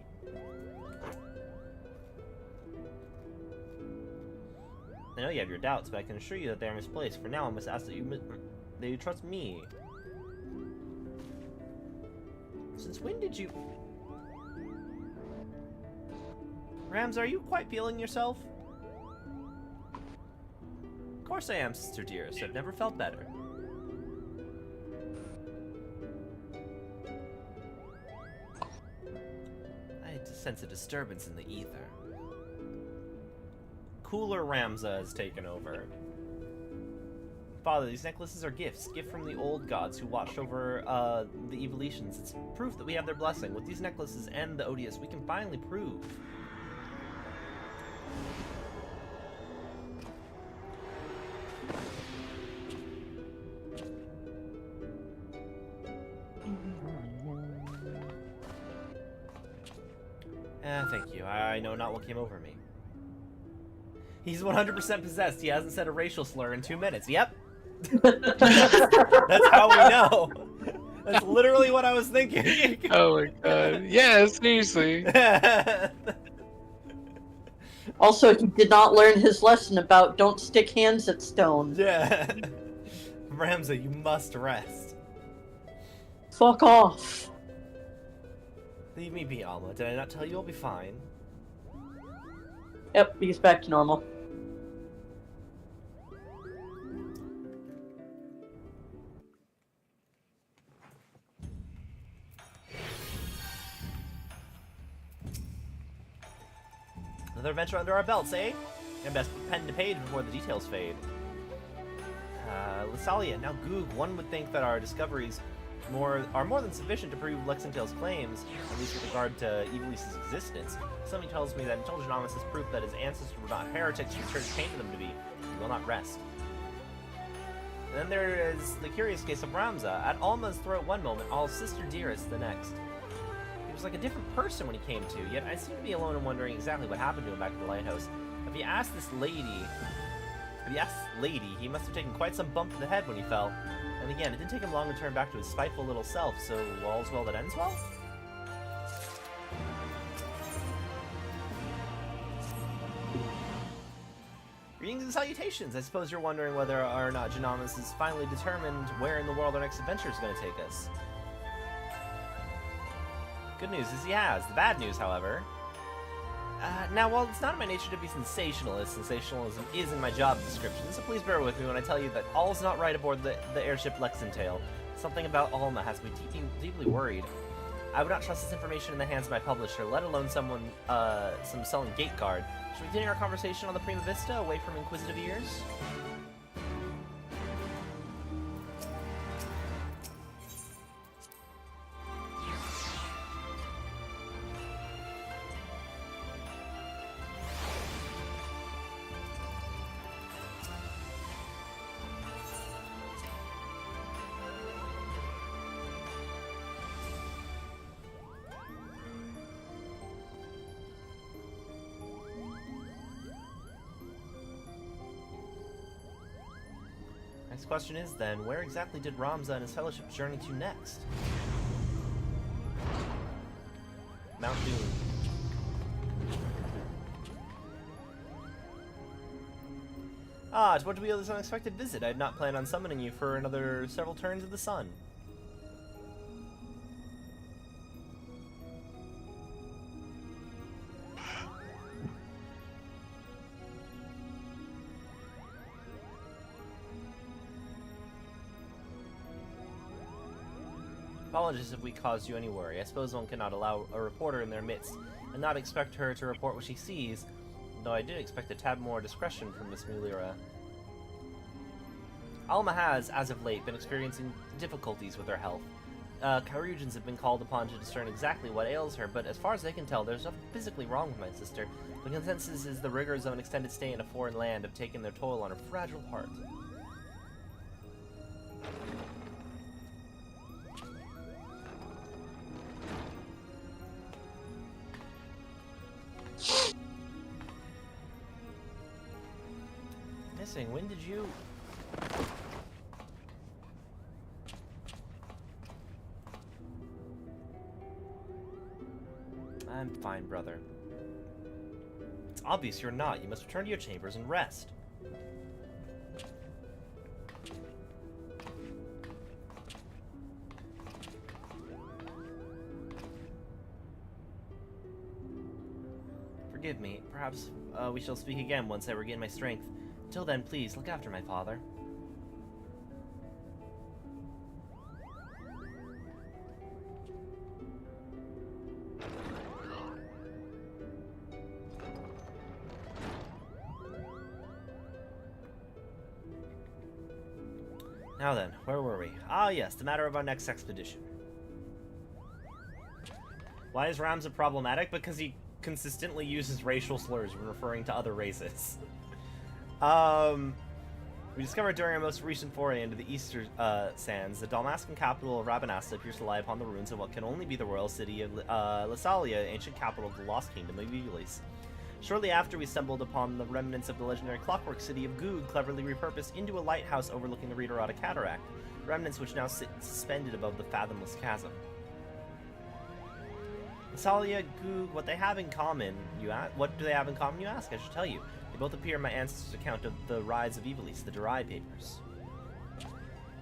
I know you have your doubts, but I can assure you that they are misplaced. For now, I must ask that you trust me. Since when did you... Ramza, are you quite feeling yourself? Of course I am, Sister Dearest. I've never felt better. I sense a disturbance in the ether. Cooler Ramza has taken over. Father, these necklaces are gifts. Gift from the old gods who watched over the evolutions. It's proof that we have their blessing. With these necklaces and the Odious, we can finally prove. Thank you. I know not what came over me. He's 100% possessed. He hasn't said a racial slur in 2 minutes. Yep. That's how we know. That's literally what I was thinking. Oh my god. Yeah, seriously. Also, he did not learn his lesson about don't stick hands at stone. Yeah. Ramza, you must rest. Fuck off. Leave me be, Alma. Did I not tell you I'll be fine? Yep, he's back to normal. Another adventure under our belts, eh? And best put pen to page before the details fade. Lysalia, now Goog, one would think that our discoveries are more than sufficient to prove Lexingtail's claims, at least with regard to Evilise' existence. Something tells me that until Genomus is proof that his ancestors were not heretics the Church painted them to be, he will not rest. And then there is the curious case of Ramza. At Alma's throat one moment, all Sister Dearest the next. He was like a different person when he came to, yet I seem to be alone in wondering exactly what happened to him back at the lighthouse. If you ask this lady, he must have taken quite some bump to the head when he fell. And again, it didn't take him long to turn back to his spiteful little self, so all's well that ends well? Greetings and salutations! I suppose you're wondering whether or not Genomus is finally determined where in the world our next adventure is going to take us. Good news is he has. The bad news, however... now, while it's not in my nature to be sensationalist, sensationalism is in my job description, so please bear with me when I tell you that all's not right aboard the airship Lexingtail. Something about Alma has me deeply worried. I would not trust this information in the hands of my publisher, let alone some selling gate guard. Should we continue our conversation on the Prima Vista, away from inquisitive ears? Next question is then, where exactly did Ramza and his fellowship journey to next? Mount Doom. Ah, to what do we owe this unexpected visit? I had not planned on summoning you for another several turns of the sun. Apologies if we caused you any worry. I suppose one cannot allow a reporter in their midst and not expect her to report what she sees, though I did expect a tad more discretion from Miss Mulira. Alma has, as of late, been experiencing difficulties with her health. Kyrugians have been called upon to discern exactly what ails her, but as far as they can tell, there's nothing physically wrong with my sister. The consensus is the rigors of an extended stay in a foreign land have taken their toll on her fragile heart. When did you... I'm fine, brother. It's obvious you're not. You must return to your chambers and rest. forgive me. Perhaps we shall speak again once I regain my strength. Until then, please, look after my father. Now then, where were we? Ah yes, the matter of our next expedition. Why is Ramza problematic? Because he consistently uses racial slurs when referring to other races. We discovered during our most recent foray into the Eastern Sands, the Dalmascan capital of Rabanasta appears to lie upon the ruins of what can only be the royal city of Lasalia, ancient capital of the Lost Kingdom of Eorzea. Shortly after, we stumbled upon the remnants of the legendary clockwork city of Goog, cleverly repurposed into a lighthouse overlooking the Readerada Cataract, remnants which now sit suspended above the fathomless chasm. Lasalia, Goog, what they have in common, what do they have in common, you ask? I should tell you. They both appear in my ancestors' account of the rise of Eorzea, the Durai Papers.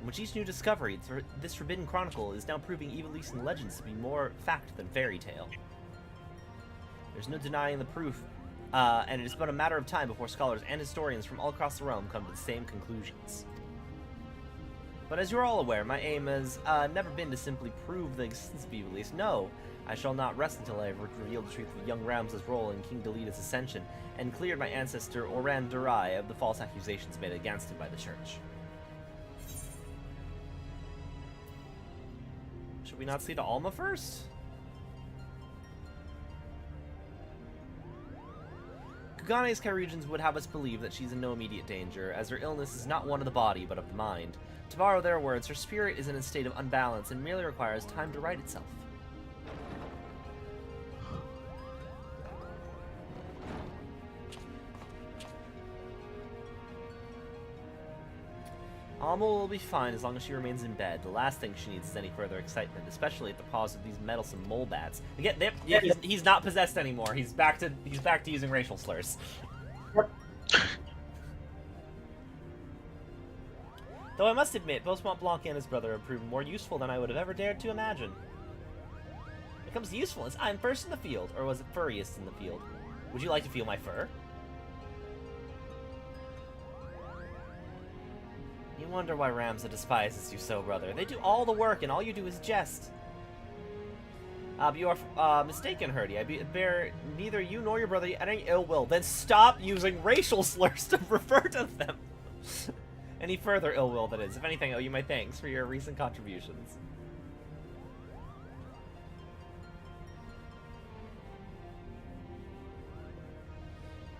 In which each new discovery, this forbidden chronicle, is now proving Eorzea legends to be more fact than fairy tale. There's no denying the proof, and it is but a matter of time before scholars and historians from all across the realm come to the same conclusions. But as you're all aware, my aim has never been to simply prove the existence of Eorzea. No, I shall not rest until I have revealed the truth of young Ramza's role in King Delita's ascension, and cleared my ancestor Oran Durai of the false accusations made against him by the Church. Should we not see to Alma first? Kugane's Kyrigians would have us believe that she's in no immediate danger, as her illness is not one of the body, but of the mind. To borrow their words, her spirit is in a state of unbalance and merely requires time to right itself. Alma will be fine as long as she remains in bed. The last thing she needs is any further excitement, especially at the cause of these meddlesome mole bats. Again, he's not possessed anymore. He's back to using racial slurs. Though I must admit, both Mont Blanc and his brother have proven more useful than I would have ever dared to imagine. When it comes to usefulness, I'm first in the field, or was it furriest in the field? Would you like to feel my fur? You wonder why Ramza despises you so, brother. They do all the work, and all you do is jest. You are mistaken, Herdy. I bear neither you nor your brother any ill will. Then stop using racial slurs to refer to them. Any further ill will, that is. If anything, I owe you my thanks for your recent contributions.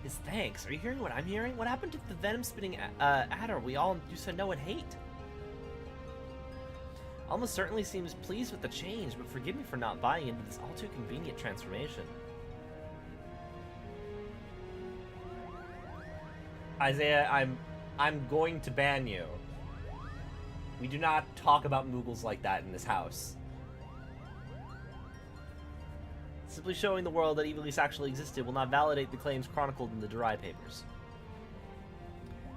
His thanks? Are you hearing what I'm hearing? What happened to the venom-spitting adder we all used to know and hate? Alma certainly seems pleased with the change, but forgive me for not buying into this all-too-convenient transformation. Isaiah, I'm going to ban you. We do not talk about Moogles like that in this house. Simply showing the world that Eorzea actually existed will not validate the claims chronicled in the Durai Papers.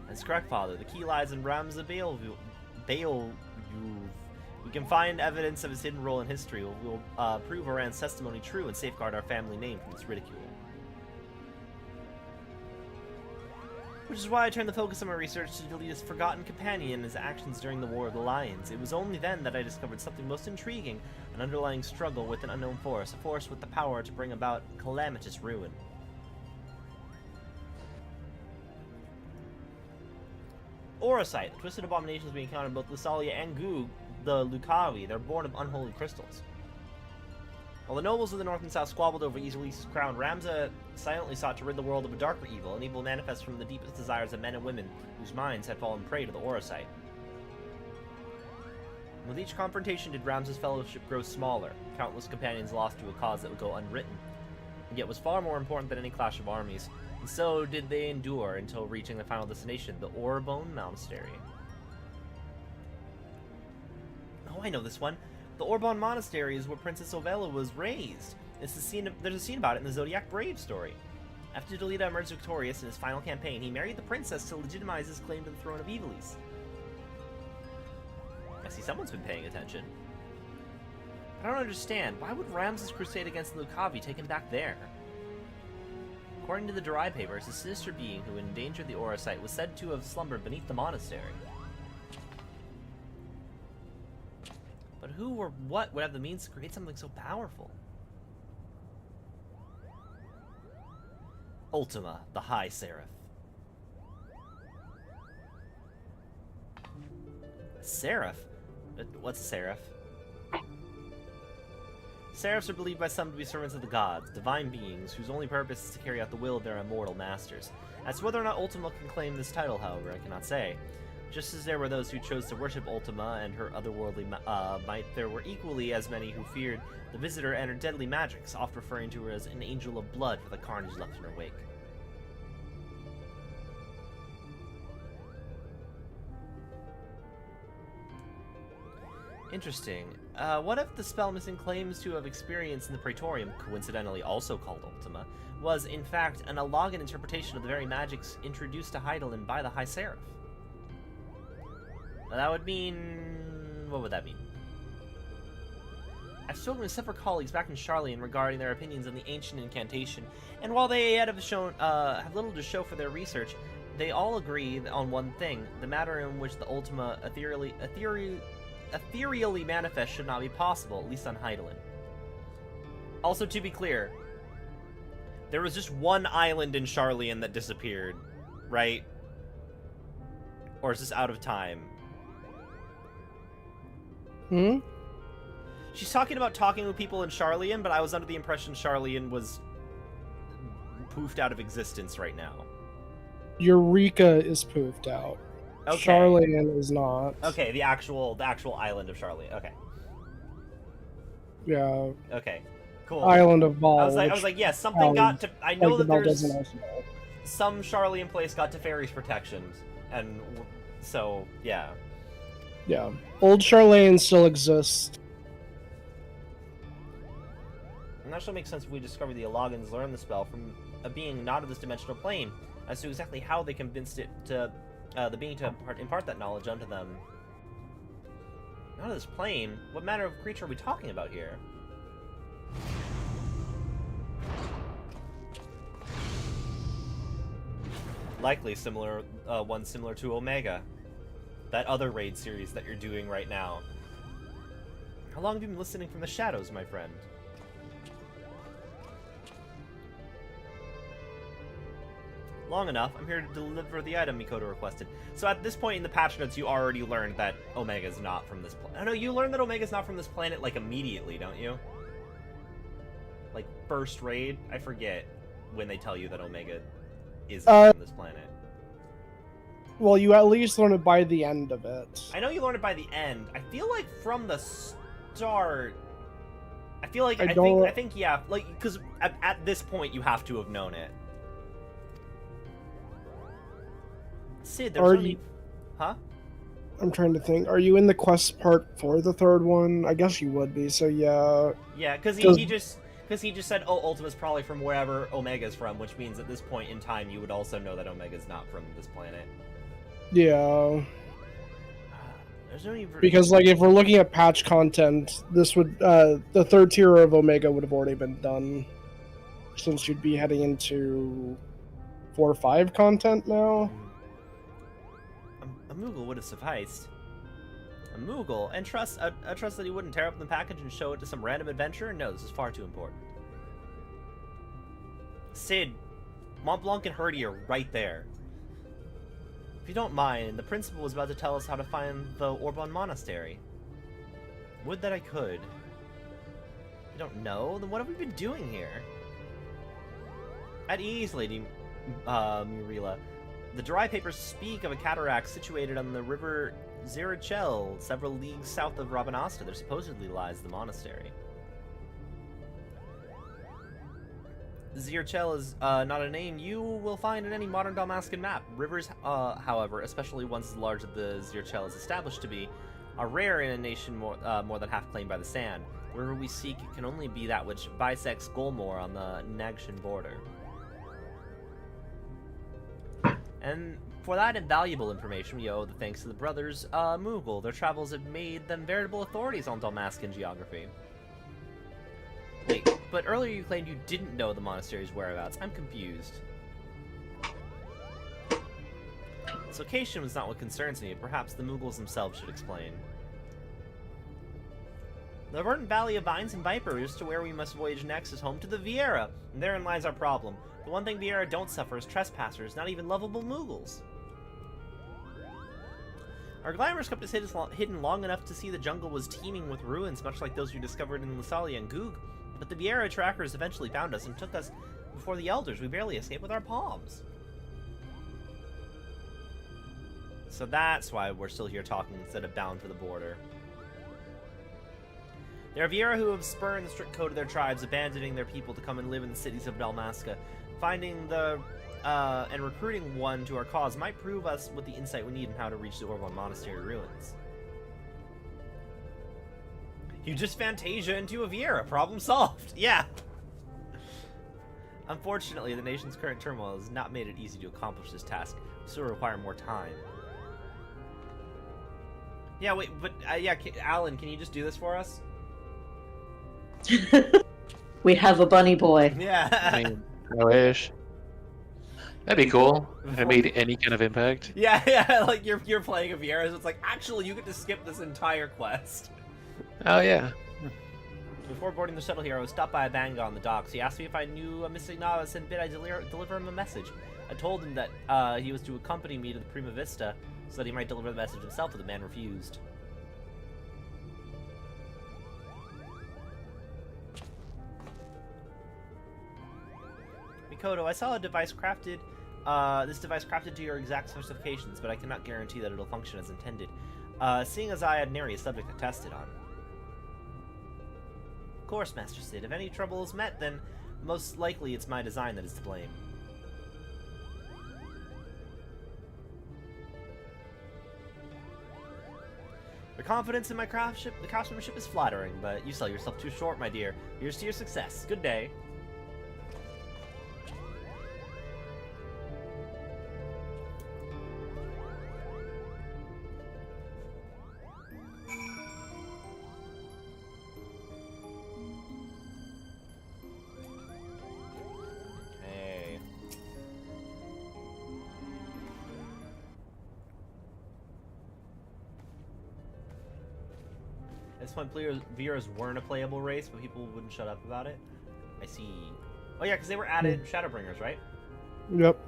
That's correct, Father. The key lies in Ramza Beowulf. We can find evidence of his hidden role in history. We'll prove Oran's testimony true and safeguard our family name from its ridicule. Which is why I turned the focus of my research to Delita's forgotten companion and his actions during the War of the Lions. It was only then that I discovered something most intriguing, an underlying struggle with an unknown force, a force with the power to bring about calamitous ruin. Eorzea, the twisted abominations we encounter in both Lasalia and Goog, the Lucavi, they're born of unholy crystals. While the nobles of the north and south squabbled over Eorzea's crown, Ramza silently sought to rid the world of a darker evil, an evil manifest from the deepest desires of men and women whose minds had fallen prey to the Eorzea. With each confrontation did Ramza's fellowship grow smaller, countless companions lost to a cause that would go unwritten, and yet was far more important than any clash of armies, and so did they endure until reaching the final destination, the Orbone Monastery. Oh, I know this one. The Orbon Monastery is where Princess Ovella was raised. There's a scene about it in the Zodiac Brave story. After Delita emerged victorious in his final campaign, he married the princess to legitimize his claim to the throne of Eorzea. I see someone's been paying attention. I don't understand. Why would Ramza's crusade against the Lucavi take him back there? According to the Dry Papers, a sinister being who endangered the Aura site was said to have slumbered beneath the monastery. But who or what would have the means to create something so powerful? Ultima, the High Seraph. Seraph? What's a seraph? Seraphs are believed by some to be servants of the gods, divine beings, whose only purpose is to carry out the will of their immortal masters. As to whether or not Ultima can claim this title, however, I cannot say. Just as there were those who chose to worship Ultima and her otherworldly might, there were equally as many who feared the visitor and her deadly magics, oft referring to her as an angel of blood for the carnage left in her wake. Interesting. What if the spell Missing claims to have experienced in the Praetorium, coincidentally also called Ultima, was in fact an Allagan interpretation of the very magics introduced to Hydaelyn by the High Seraph? Now, that would mean... what would that mean? I've spoken with several colleagues back in Charlian regarding their opinions on the ancient incantation, and while they have have little to show for their research, they all agree on one thing: the matter in which the Ultima ethereally manifest should not be possible, at least on Hydaelyn. Also, to be clear, there was just one island in Charlian that disappeared, right? Or is this out of time? Hmm? She's talking about talking with people in Charlian, but I was under the impression Charlian was poofed out of existence right now. Eureka is poofed out. Okay. Charlian is not. Okay, the actual island of Charlian. Okay. Yeah. Okay. Cool. Island of Ball. I was like, yes, something got to. I know that there's know. some Charlian place got Teferi's protections, and so yeah. Yeah. Old Charlane still exists. And that should make sense if we discover the Allagans learned the spell from a being not of this dimensional plane, as to exactly how they convinced it to the being to impart that knowledge unto them. Not of this plane? What manner of creature are we talking about here? Likely one similar to Omega. That other raid series that you're doing right now. How long have you been listening from the shadows, my friend? Long enough. I'm here to deliver the item Mikoto requested. So at this point in the patch notes, you already learned that Omega's not from this planet. I know you learned that Omega's not from this planet, like, immediately, don't you? Like, first raid? I forget when they tell you that Omega isn't from this planet. Well, you at least learn it by the end of it. I know you learned it by the end. I feel like from the start... I feel like... I think yeah, like, because at this point, you have to have known it. Sid, there's only... Huh? I'm trying to think. Are you in the quest part for the third one? I guess you would be, so yeah. Yeah, because he just said, oh, Ultima's probably from wherever Omega's from, which means at this point in time, you would also know that Omega's not from this planet. Yeah. There's no even... Because, like, if we're looking at patch content, this would, the third tier of Omega would have already been done. Since you'd be heading into 4 or 5 content now. A Moogle would have sufficed. A Moogle? And trust that he wouldn't tear up the package and show it to some random adventurer? No, this is far too important. Sid, Mont Blanc and Herdy are right there. If you don't mind, the principal was about to tell us how to find the Orbon Monastery. Would that I could. You don't know? Then what have we been doing here? At ease, Lady Murila. The Dry Papers speak of a cataract situated on the river Zirichel, several leagues south of Rabanasta. There supposedly lies the monastery. Zirichel is not a name you will find in any modern Dalmascan map. Rivers, however, especially ones as large as the Zirichel is established to be, are rare in a nation more than half claimed by the sand. The river we seek can only be that which bisects Golmore on the Nagshan border. And for that invaluable information, we owe the thanks to the brothers Moogle. Their travels have made them veritable authorities on Dalmascan geography. Wait, but earlier you claimed you didn't know the monastery's whereabouts. I'm confused. Its location was not what concerns me. Perhaps the Mughals themselves should explain. The verdant valley of Vines and Vipers, to where we must voyage next, is home to the Vieira, and therein lies our problem. The one thing Vieira don't suffer is trespassers, not even lovable Mughals. Our glamorous kept us hidden long enough to see the jungle was teeming with ruins, much like those we discovered in Lusalia and Goog. But the Vieira trackers eventually found us and took us before the elders. We barely escaped with our palms. So that's why we're still here talking instead of bound for the border. There are Vieira who have spurned the strict code of their tribes, abandoning their people to come and live in the cities of Dalmasca. Finding the and recruiting one to our cause might prove us with the insight we need in how to reach the Orvon Monastery ruins. You just Fantasia into a Vieira. Problem solved. Yeah. Unfortunately, the nation's current turmoil has not made it easy to accomplish this task. We still require more time. Yeah, wait, but yeah, Alan, can you just do this for us? We have a bunny boy. Yeah. I mean, I wish. That'd be cool if it made any kind of impact. Yeah, yeah, like you're playing a Vieira, so it's like, actually, you get to skip this entire quest. Oh, yeah. Before boarding the shuttle here, I was stopped by a Banga on the docks. He asked me if I knew a missing novice and bid I deliver him a message. I told him that he was to accompany me to the Prima Vista so that he might deliver the message himself, but the man refused. Mikoto, I saw a device crafted, this device crafted to your exact specifications, but I cannot guarantee that it'll function as intended, seeing as I had nary a subject to test it on. Of course, Master Sid, if any trouble is met, then most likely it's my design that is to blame. The confidence in my craftsmanship is flattering, but you sell yourself too short, my dear. Here's to your success. Good day. At this point, Vieras weren't a playable race, but people wouldn't shut up about it. I see. Oh yeah, because they were added Shadowbringers, right? Yep.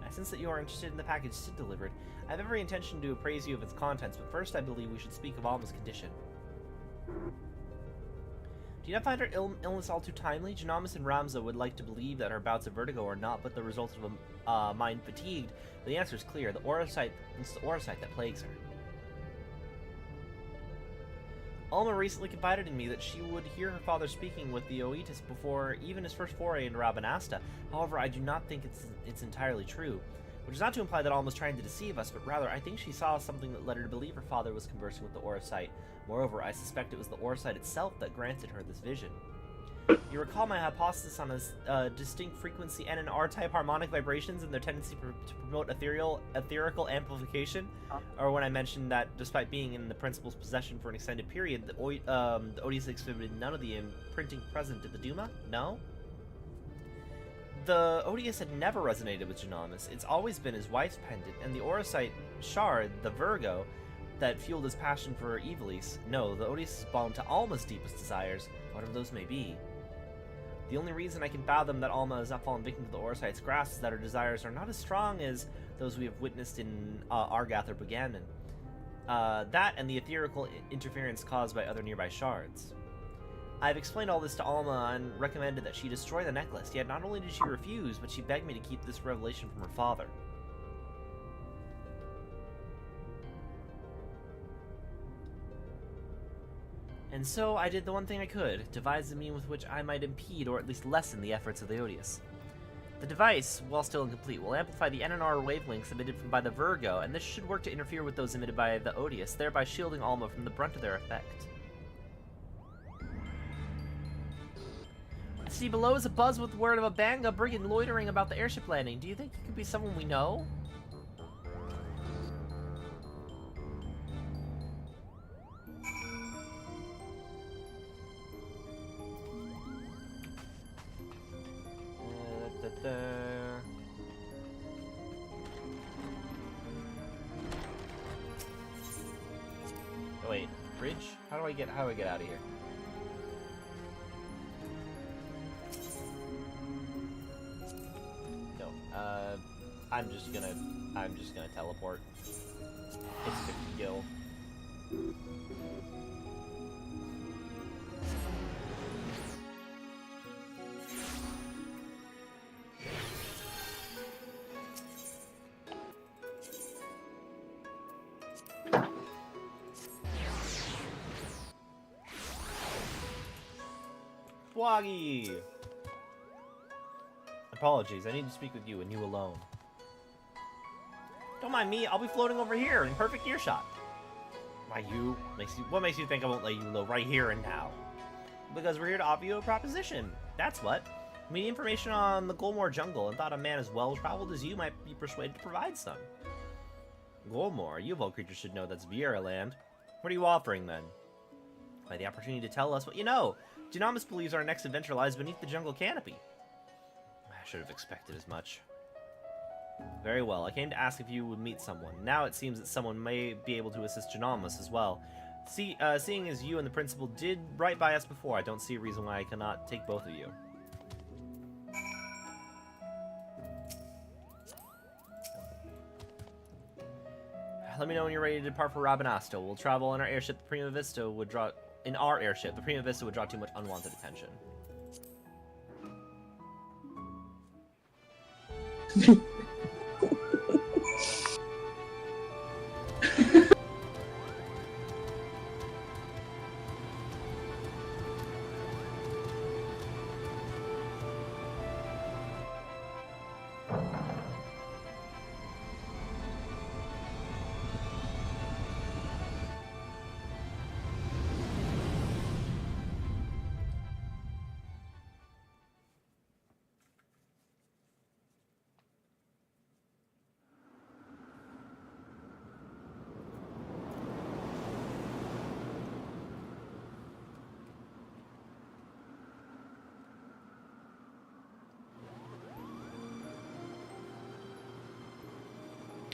I sense that you are interested in the package Sid delivered. I have every intention to appraise you of its contents, but first I believe we should speak of Alma's condition. Do you not find her illness all too timely? Janamis and Ramza would like to believe that her bouts of vertigo are not but the result of a mind fatigued, but the answer is clear. It's the Eorzea that plagues her. Alma recently confided in me that she would hear her father speaking with the Oetis before even his first foray into Rabanasta. However, I do not think it's entirely true. Which is not to imply that Alma was trying to deceive us, but rather I think she saw something that led her to believe her father was conversing with the Eorzea. Moreover, I suspect it was the Eorzea itself that granted her this vision. You recall my hypothesis on a distinct frequency N and R-type harmonic vibrations and their tendency to promote etherical amplification? Or when I mentioned that despite being in the principal's possession for an extended period, the Oetis exhibited none of the imprinting present at the Duma? No? The Oetis had never resonated with Janamis. It's always been his wife's pendant, and the Eorzea shard, the Virgo, that fueled his passion for Evilis. No, the Oetis is bound to Alma's deepest desires, whatever those may be. The only reason I can fathom that Alma has not fallen victim to the Eorzea's grasp is that her desires are not as strong as those we have witnessed in Argath or Bugannon. That and the etherical interference caused by other nearby shards. I've explained all this to Alma and recommended that she destroy the necklace, yet not only did she refuse, but she begged me to keep this revelation from her father. And so I did the one thing I could, devise a mean with which I might impede or at least lessen the efforts of the Oetis. The device, while still incomplete, will amplify the NNR wavelengths emitted by the Virgo, and this should work to interfere with those emitted by the Oetis, thereby shielding Alma from the brunt of their effect. I see below is a buzz with word of a Banga brigand loitering about the airship landing. Do you think he could be someone we know? there. Oh, wait, bridge? How do I get out of here? No, I'm just gonna teleport. It's 50 gil. Woggy! Apologies, I need to speak with you and you alone. Don't mind me, I'll be floating over here in perfect earshot. Why you? What makes you think I won't let you know right here and now? Because we're here to offer you a proposition. That's what. We need information on the Golmore jungle and thought a man as well-traveled as you might be persuaded to provide some. Golmore? You of all creatures should know that's Viera land. What are you offering then? Why, the opportunity to tell us what you know. Dunamis believes our next adventure lies beneath the jungle canopy. I should have expected as much. Very well, I came to ask if you would meet someone. Now it seems that someone may be able to assist Dunamis as well. Seeing as you and the principal did right by us before, I don't see a reason why I cannot take both of you. Let me know when you're ready to depart for Rabanasto. We'll travel in our airship. The Prima Vista would draw too much unwanted attention.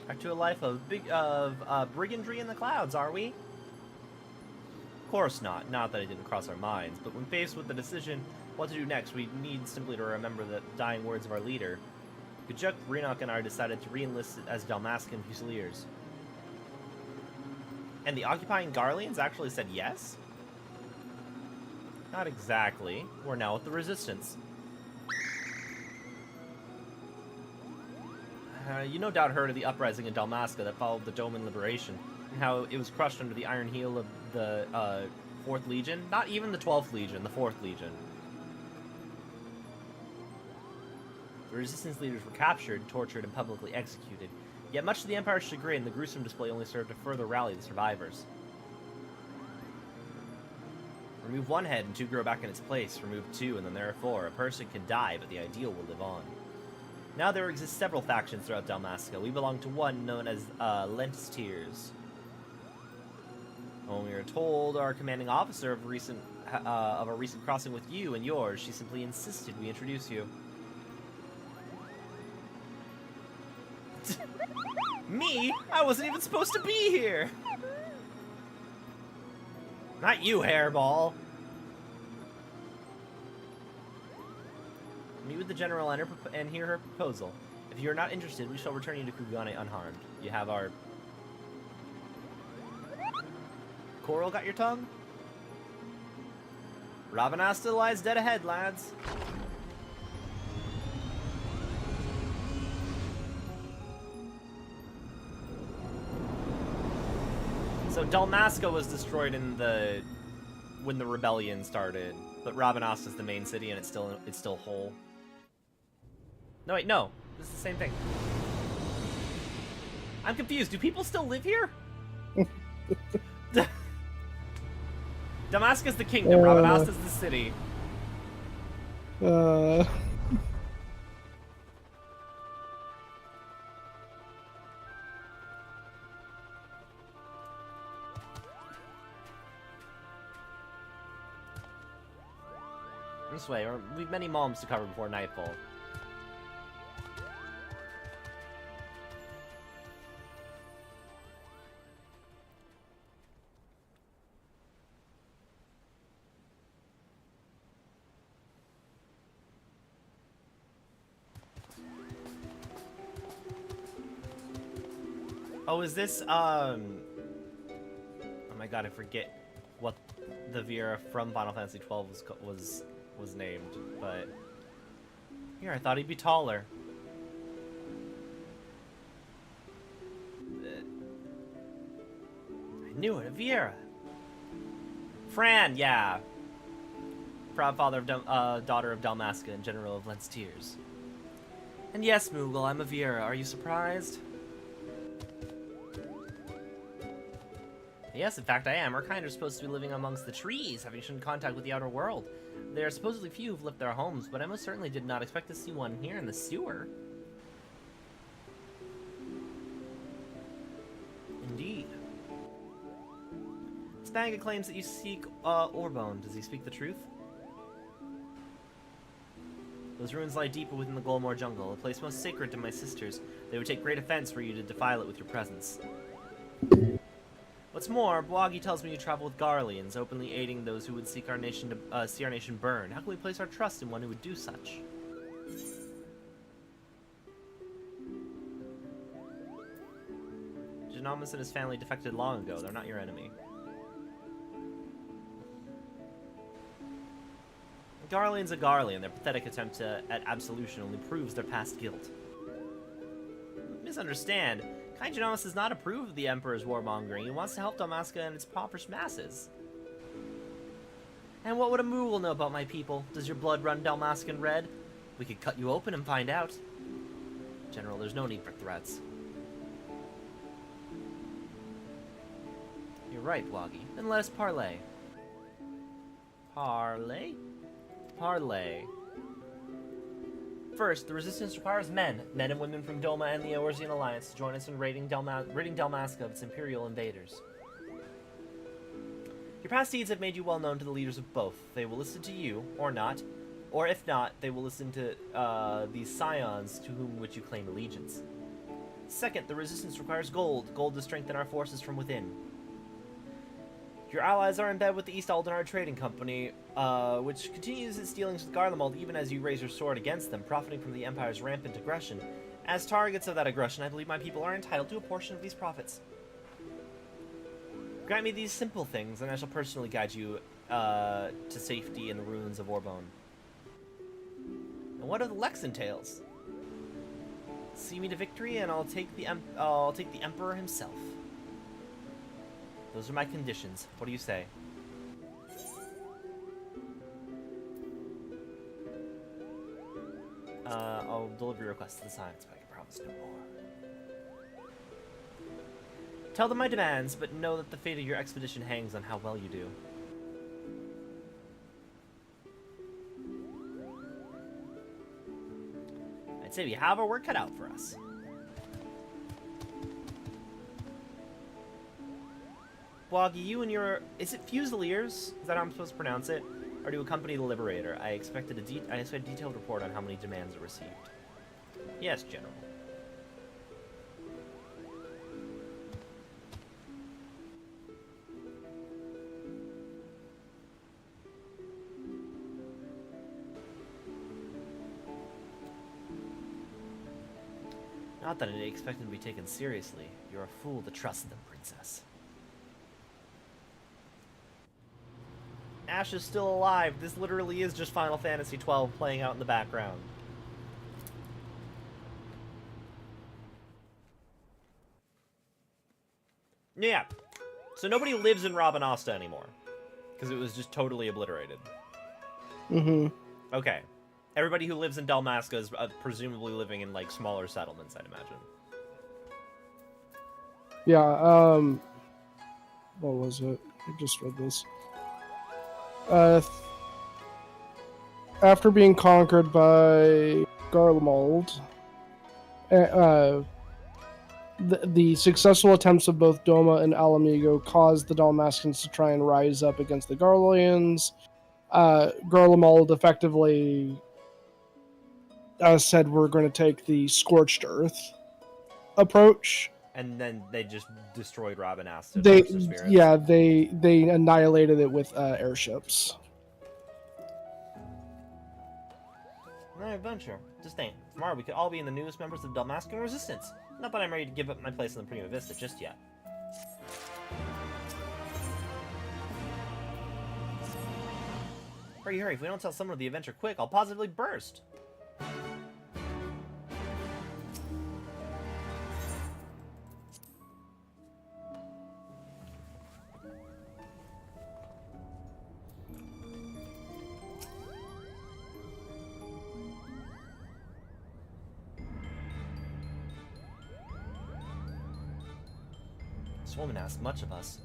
Back to a life of brigandry in the clouds, are we? Of course not. Not that it didn't cross our minds, but when faced with the decision what to do next, we need simply to remember the dying words of our leader. Kajuk, Renok, and I decided to re-enlist as Dalmascan Fusiliers. And the occupying Garleans actually said yes? Not exactly. We're now with the Resistance. You no doubt heard of the uprising in Dalmasca that followed the Doman liberation, and how it was crushed under the iron heel of the 4th Legion. Not even the 12th Legion, the 4th Legion. The Resistance leaders were captured, tortured, and publicly executed. Yet much to the Empire's chagrin, the gruesome display only served to further rally the survivors. Remove one head and 2 grow back in its place. Remove 2 and then there are 4. A person can die, but the ideal will live on. Now there exist several factions throughout Dalmasca. We belong to one known as Lentisteers. When we were told our commanding officer of a recent crossing with you and yours, she simply insisted we introduce you. Me? I wasn't even supposed to be here! Not you, hairball! Meet with the general and hear her proposal. If you are not interested, we shall return you to Kugane unharmed. You have our... Coral got your tongue? Rabanasta lies dead ahead, lads. So Dalmasca was destroyed in when the rebellion started, but Rabanasta is the main city and it's still whole. No, wait, no. This is the same thing. I'm confused. Do people still live here? Damascus the kingdom, Rabanasta is the city. This way, we've many malms to cover before nightfall. Oh, is this, oh my god, I forget what the Viera from Final Fantasy XII was named, but... Here, I thought he'd be taller. I knew it, a Viera. Fran, yeah. Proud father of daughter of Dalmasca and general of Lens Tears. And yes, Moogle, I'm a Viera. Are you surprised? Yes, in fact I am. Our kind are supposed to be living amongst the trees, having shown contact with the outer world. There are supposedly few who've left their homes, but I most certainly did not expect to see one here in the sewer. Indeed. Spanga claims that you seek Orbone. Does he speak the truth? Those ruins lie deep within the Golmore jungle, a place most sacred to my sisters. They would take great offense for you to defile it with your presence. What's more, Bwagi tells me you travel with Garleans, openly aiding those who would seek our nation to see our nation burn. How can we place our trust in one who would do such? Genomus and his family defected long ago. They're not your enemy. Garlean's a Garlean. Their pathetic attempt at absolution only proves their past guilt. Misunderstand. Kind Genomus does not approve of the Emperor's warmongering. He wants to help Dalmasca and its pauperous masses. And what would a Moogle know about my people? Does your blood run Dalmascan red? We could cut you open and find out. General, there's no need for threats. You're right, Bwagi. Then let us parley. Parley? Parley. First, the resistance requires men and women from Doma and the Eorzean Alliance to join us in ridding Dalmasca of its imperial invaders. Your past deeds have made you well known to the leaders of both. They will listen to you, or not, or if not, they will listen to these scions to whom which you claim allegiance. Second, the resistance requires gold to strengthen our forces from within. Your allies are in bed with the East Aldenar Trading Company, which continues its dealings with Garlemald even as you raise your sword against them, profiting from the Empire's rampant aggression. As targets of that aggression, I believe my people are entitled to a portion of these profits. Grant me these simple things, and I shall personally guide you to safety in the ruins of Orbone. And what of the Lexan tales? See me to victory, and I'll take the Emperor himself. Those are my conditions. What do you say? I'll deliver your request to the science, but I can promise no more. Tell them my demands, but know that the fate of your expedition hangs on how well you do. I'd say we have our work cut out for us. Bwagi, you and your... Is it Fusiliers? Is that how I'm supposed to pronounce it? Or to accompany the Liberator? I expected a detailed report on how many demands are received. Yes, General. Not that I expect them to be taken seriously. You're a fool to trust them, Princess. Ash is still alive. This literally is just Final Fantasy XII playing out in the background. Yeah. So nobody lives in Rabanasta anymore. Because it was just totally obliterated. Mm-hmm. Okay. Everybody who lives in Dalmasca is presumably living in, like, smaller settlements, I'd imagine. Yeah, what was it? I just read this. After being conquered by Garlemald, the successful attempts of both Doma and Alamigo caused the Dalmascans to try and rise up against the Garleans. Garlemald effectively said we're going to take the Scorched Earth approach. And then they just destroyed Rabanasta. They annihilated it with airships. An adventure. Just think. Tomorrow we could all be in the newest members of Dalmascan Resistance. Not that I'm ready to give up my place in the Prima Vista just yet. Hurry, hurry, if we don't tell someone of the adventure quick, I'll positively burst! This woman asks much of us.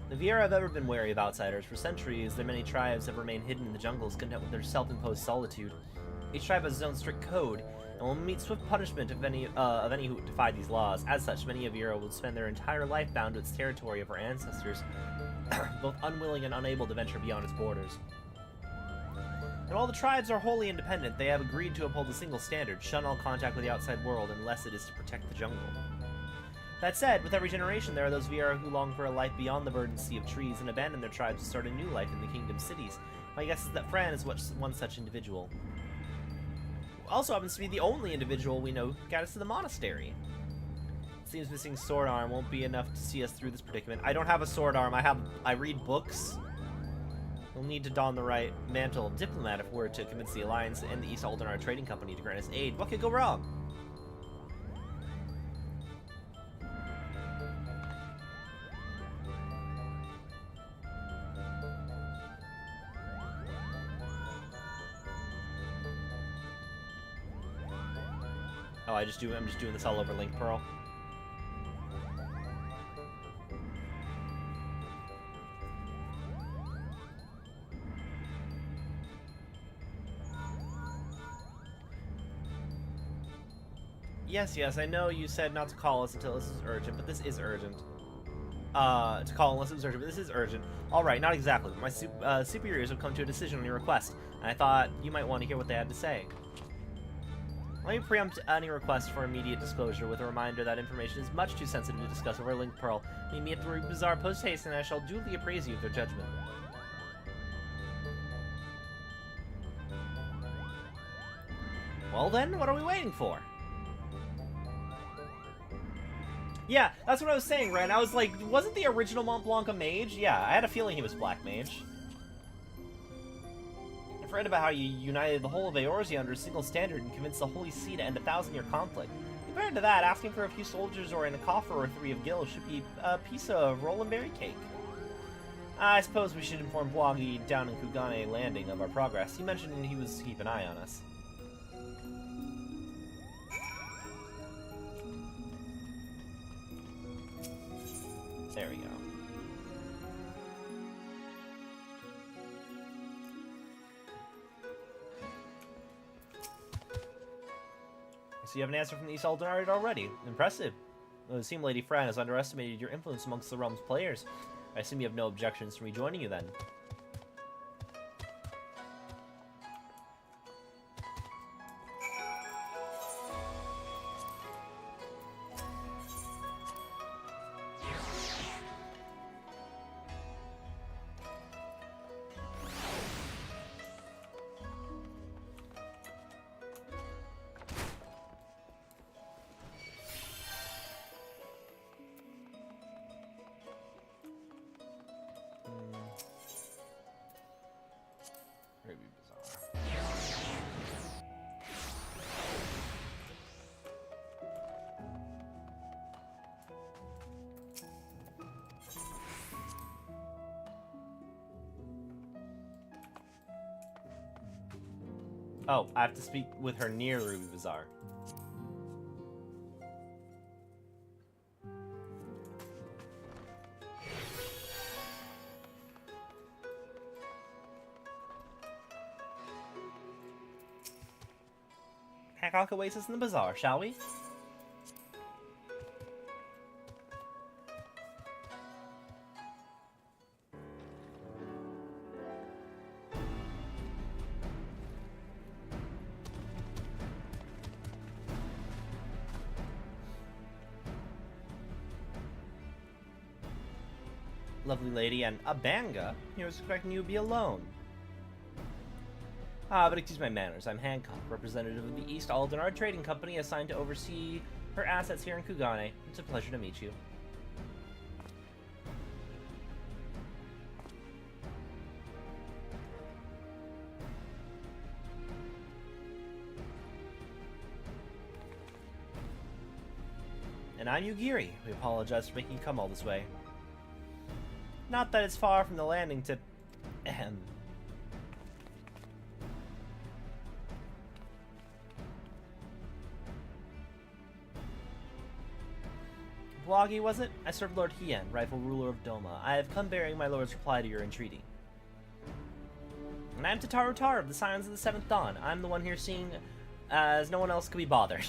The Viera have ever been wary of outsiders. For centuries, their many tribes have remained hidden in the jungles, content with their self-imposed solitude. Each tribe has its own strict code, and will meet swift punishment of any who defy these laws. As such, many of Viera will spend their entire life bound to its territory of our ancestors, both unwilling and unable to venture beyond its borders. And while the tribes are wholly independent, they have agreed to uphold a single standard: shun all contact with the outside world unless it is to protect the jungle. That said, with every generation there are those Viera who long for a life beyond the verdant sea of trees and abandon their tribes to start a new life in the kingdom cities. My guess is that Fran is one such individual. Who also happens to be the only individual we know who got us to the monastery. It seems missing sword arm won't be enough to see us through this predicament. I don't have a sword arm, I read books. We'll need to don the right mantle of diplomat if we're to convince the Alliance and the East Aldenar Trading Company to grant us aid. What could go wrong? Oh, I'm just doing this all over Link Pearl. Yes, I know you said not to call us until this is urgent, but this is urgent. To call unless it was urgent, but this is urgent. Alright, not exactly. My superiors have come to a decision on your request, and I thought you might want to hear what they had to say. Let me preempt any request for immediate disclosure with a reminder that information is much too sensitive to discuss over Link Pearl. Meet me at the Ruby Bazaar post-haste, and I shall duly appraise you of their judgment. Well then, what are we waiting for? Yeah, that's what I was saying, right? I was like, wasn't the original Mont Blanc a mage? Yeah, I had a feeling he was black mage. I've read about how you united the whole of Eorzea under a single standard and convinced the Holy See to end a 1000-year conflict. Compared to that, asking for a few soldiers or in a coffer or 3 of gil should be a piece of roll and berry cake. I suppose we should inform Bloggy down in Kugane Landing of our progress. He mentioned he was to keep an eye on us. There we go. So you have an answer from the East Aldenar already. Impressive. It would seem Lady Fran has underestimated your influence amongst the realm's players. I assume you have no objections to rejoining you then. Ruby Bazaar. Oh, I have to speak with her near Ruby Bazaar. Hancock awaits us in the bazaar, shall we? Lovely lady, and a banga? I was expecting you to be alone. Ah, but excuse my manners. I'm Hancock, representative of the East Aldenar Trading Company, assigned to oversee her assets here in Kugane. It's a pleasure to meet you. And I'm Yugiri. We apologize for making you come all this way. Not that it's far from the landing to... Ahem. Bloggy, was it? I serve Lord Hien, rightful ruler of Doma. I have come bearing my lord's reply to your entreaty. And I'm Tataru Tar of the Scions of the Seventh Dawn. I'm the one here seeing as no one else could be bothered.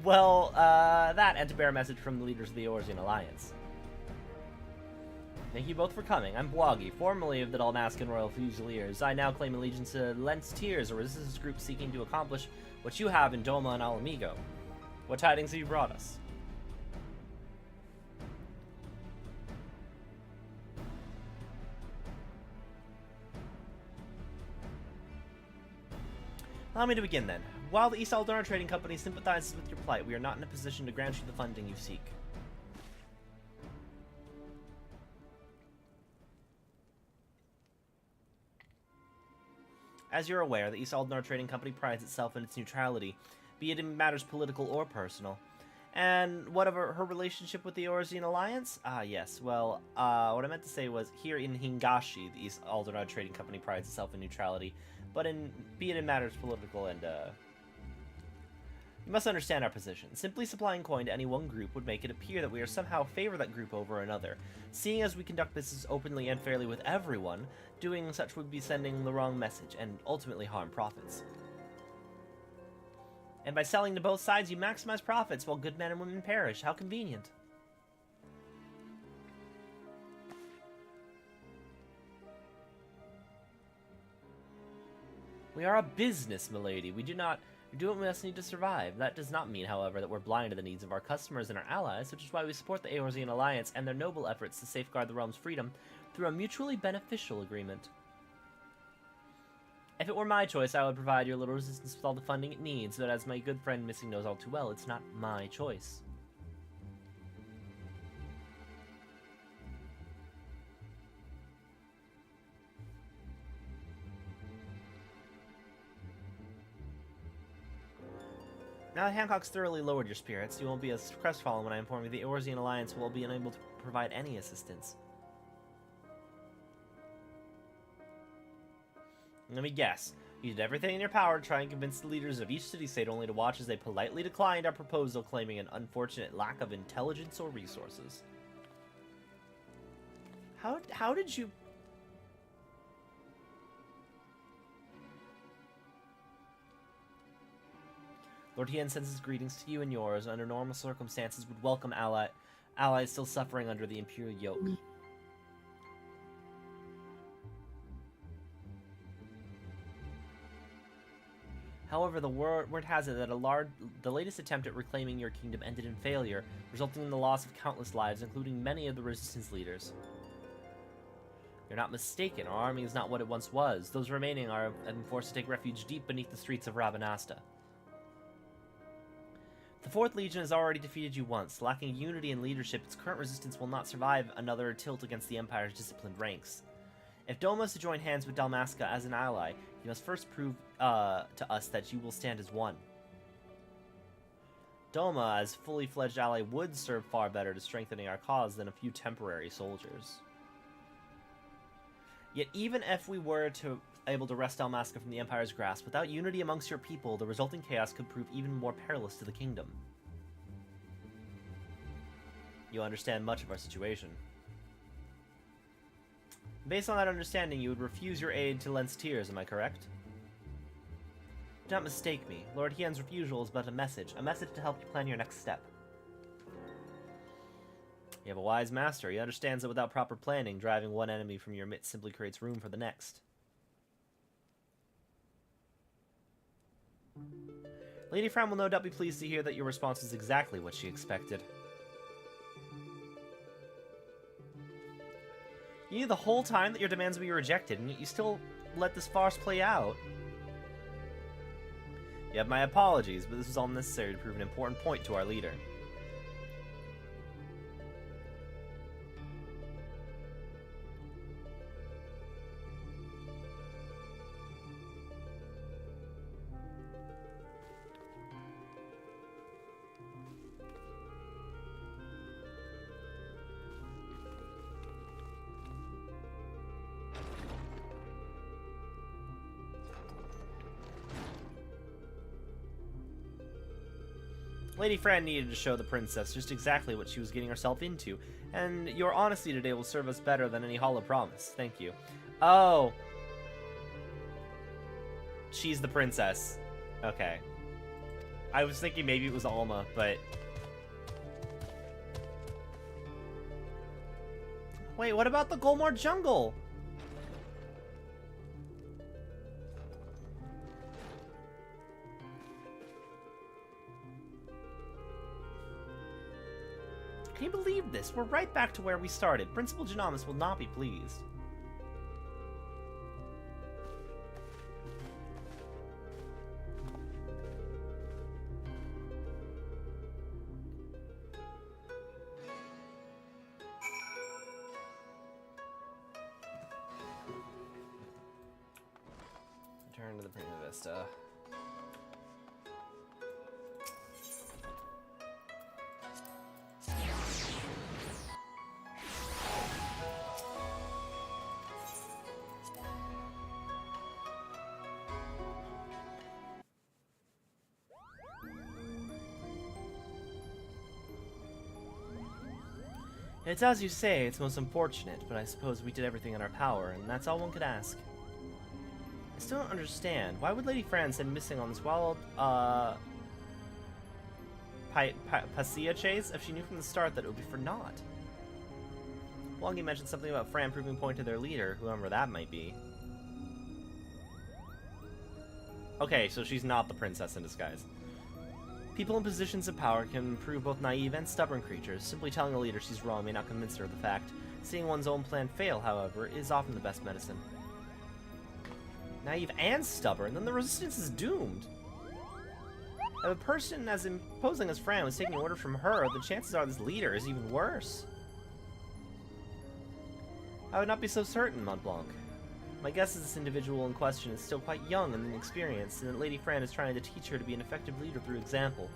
Well, that and to bear a message from the leaders of the Eorzean Alliance. Thank you both for coming. I'm Bloggy, formerly of the Dalmascan Royal Fusiliers. I now claim allegiance to Lentz Tears, a resistance group seeking to accomplish what you have in Doma and Alamigo. What tidings have you brought us? Allow me to begin then. While the East Aldona Trading Company sympathizes with your plight, we are not in a position to grant you the funding you seek. As you're aware, the East Aldona Trading Company prides itself in its neutrality, be it in matters political or personal. And what of her relationship with the Eorzean Alliance? Ah, yes. Well, what I meant to say was, here in Hingashi, the East Aldona Trading Company prides itself in neutrality, but be it in matters political and, You must understand our position. Simply supplying coin to any one group would make it appear that we are somehow favor that group over another. Seeing as we conduct business openly and fairly with everyone, doing such would be sending the wrong message, and ultimately harm profits. And by selling to both sides, you maximize profits while good men and women perish. How convenient. We are a business, milady. We do what we must need to survive. That does not mean, however, that we're blind to the needs of our customers and our allies, which is why we support the Eorzean Alliance and their noble efforts to safeguard the realm's freedom through a mutually beneficial agreement. If it were my choice, I would provide your little resistance with all the funding it needs, but as my good friend Missing knows all too well, it's not my choice. Now that Hancock's thoroughly lowered your spirits, you won't be as crestfallen when I inform you the Eorzean Alliance will be unable to provide any assistance. Let me guess. You did everything in your power to try and convince the leaders of each city-state only to watch as they politely declined our proposal, claiming an unfortunate lack of intelligence or resources. How did you... Lord Hien sends his greetings to you and yours, and under normal circumstances would welcome allies still suffering under the Imperial yoke. However, the word has it that the latest attempt at reclaiming your kingdom ended in failure, resulting in the loss of countless lives, including many of the resistance leaders. You're not mistaken, our army is not what it once was. Those remaining have been forced to take refuge deep beneath the streets of Rabanasta. The 4th Legion has already defeated you once. Lacking unity and leadership, its current resistance will not survive another tilt against the Empire's disciplined ranks. If Doma is to join hands with Dalmasca as an ally, you must first prove to us that you will stand as one. Doma, as fully fledged ally, would serve far better to strengthening our cause than a few temporary soldiers. Yet even if we were able to wrest Dalmasca from the Empire's grasp, without unity amongst your people, the resulting chaos could prove even more perilous to the kingdom. You understand much of our situation. Based on that understanding, you would refuse your aid to Lentz Tears, am I correct? Do not mistake me. Lord Hien's refusal is but a message to help you plan your next step. You have a wise master. He understands that without proper planning, driving one enemy from your midst simply creates room for the next. Lady Fran will no doubt be pleased to hear that your response is exactly what she expected. You knew the whole time that your demands would be rejected, and yet you still let this farce play out. You have my apologies, but this was all necessary to prove an important point to our leader. Lady Fran needed to show the princess just exactly what she was getting herself into, and your honesty today will serve us better than any hollow promise. Thank you. Oh. She's the princess. Okay. I was thinking maybe it was Alma, but... Wait, what about the Golmar jungle? Can you believe this? We're right back to where we started. Principal Genomus will not be pleased. Return to the Prima Vista. It's as you say, it's most unfortunate, but I suppose we did everything in our power, and that's all one could ask. I still don't understand. Why would Lady Fran send missing on this wild, Passia chase if she knew from the start that it would be for naught? Wongi mentioned something about Fran proving point to their leader, whoever that might be. Okay, so she's not the princess in disguise. People in positions of power can prove both naive and stubborn creatures. Simply telling a leader she's wrong may not convince her of the fact. Seeing one's own plan fail, however, is often the best medicine. Naive and stubborn? Then the resistance is doomed. If a person as imposing as Fran was taking orders from her, the chances are this leader is even worse. I would not be so certain, Montblanc. My guess is this individual in question is still quite young and inexperienced, and that Lady Fran is trying to teach her to be an effective leader through example.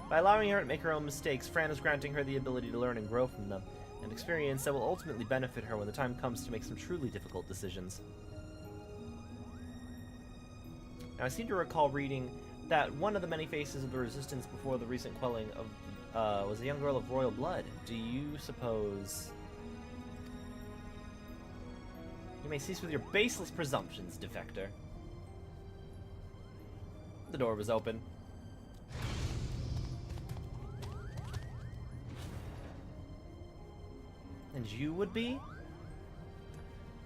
By allowing her to make her own mistakes, Fran is granting her the ability to learn and grow from them, an experience that will ultimately benefit her when the time comes to make some truly difficult decisions. Now, I seem to recall reading that one of the many faces of the resistance before the recent quelling of was a young girl of royal blood. Do you suppose... You may cease with your baseless presumptions, defector. The door was open. And you would be?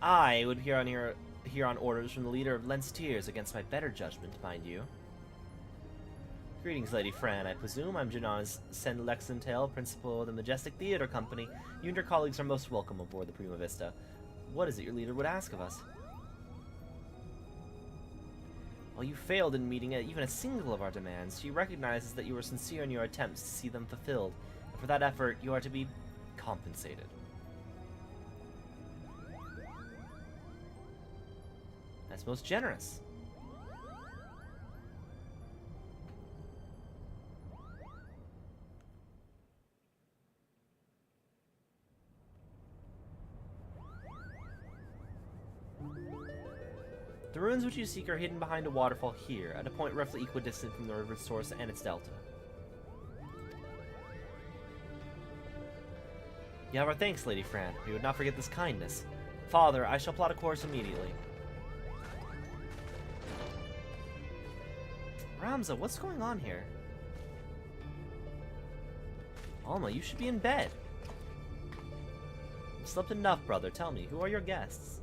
I would be here on orders from the leader of Lent's Tears against my better judgment, mind you. Greetings, Lady Fran. I presume I'm Janana's Sen Lexentale, principal of the Majestic Theater Company. You and your colleagues are most welcome aboard the Prima Vista. What is it your leader would ask of us? While you failed in meeting even a single of our demands, she recognizes that you were sincere in your attempts to see them fulfilled, and for that effort you are to be compensated. That's most generous. The ruins which you seek are hidden behind a waterfall here, at a point roughly equidistant from the river's source and its delta. You have our thanks, Lady Fran. We would not forget this kindness. Father, I shall plot a course immediately. Ramza, what's going on here? Alma, you should be in bed. You've slept enough, brother. Tell me, who are your guests?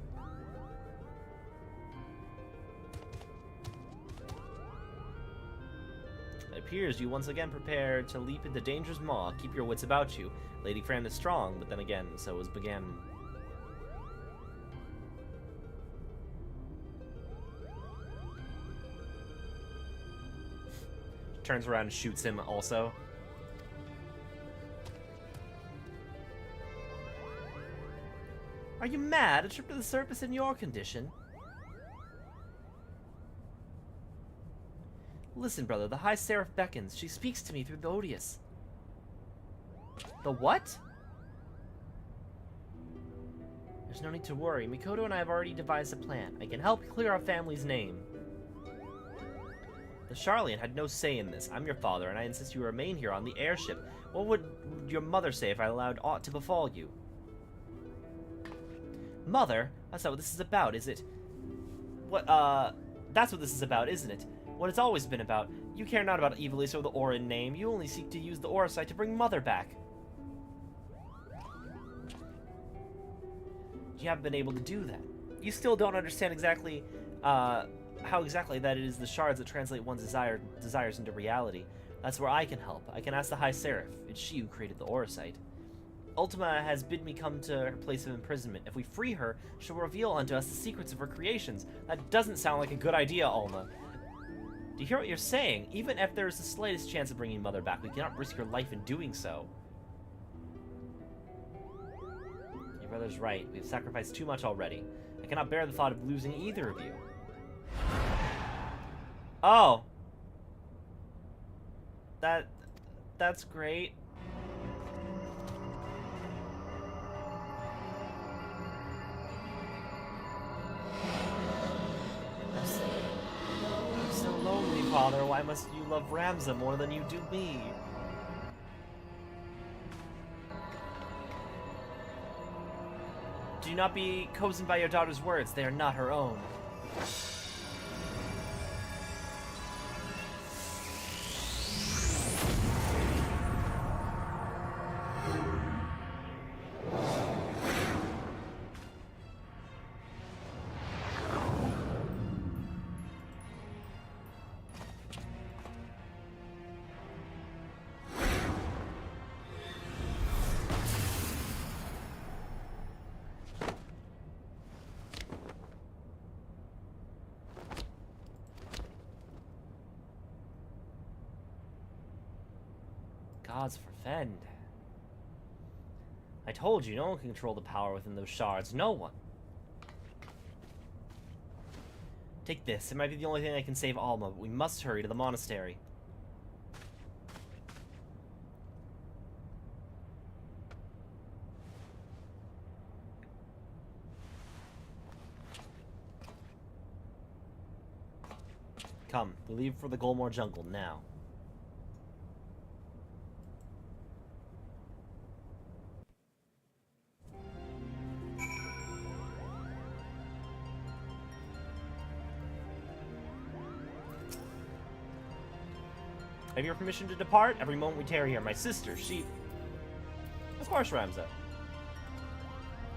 It appears you once again prepare to leap into danger's maw. Keep your wits about you. Lady Fran is strong, but then again, so is Bagan. turns around and shoots him also. Are you mad? A trip to the surface in your condition? Listen, brother, the High Seraph beckons. She speaks to me through the Odious. The what? There's no need to worry. Mikoto and I have already devised a plan. I can help clear our family's name. The Charlian had no say in this. I'm your father, and I insist you remain here on the airship. What would your mother say if I allowed aught to befall you? Mother? That's not what this is about, is it? What, that's what this is about, isn't it? What it's always been about. You care not about Ivalice or the Orin name. You only seek to use the Orisite to bring Mother back. You haven't been able to do that. You still don't understand exactly, how exactly that it is the shards that translate one's desires into reality. That's where I can help. I can ask the High Seraph. It's she who created the Orisite. Ultima has bid me come to her place of imprisonment. If we free her, she'll reveal unto us the secrets of her creations. That doesn't sound like a good idea, Alma. Do you hear what you're saying? Even if there is the slightest chance of bringing Mother back, we cannot risk your life in doing so. Your brother's right. We have sacrificed too much already. I cannot bear the thought of losing either of you. Oh. That's great. I'm so lonely, Father. Why must you love Ramza more than you do me? Do not be cozened by your daughter's words. They are not her own. Gods forfend. I told you, no one can control the power within those shards. No one. Take this. It might be the only thing that can save Alma, but we must hurry to the monastery. Come, we leave for the Golmore jungle now. I have your permission to depart? Every moment we tarry here. My sister, she... Of course, Ramza.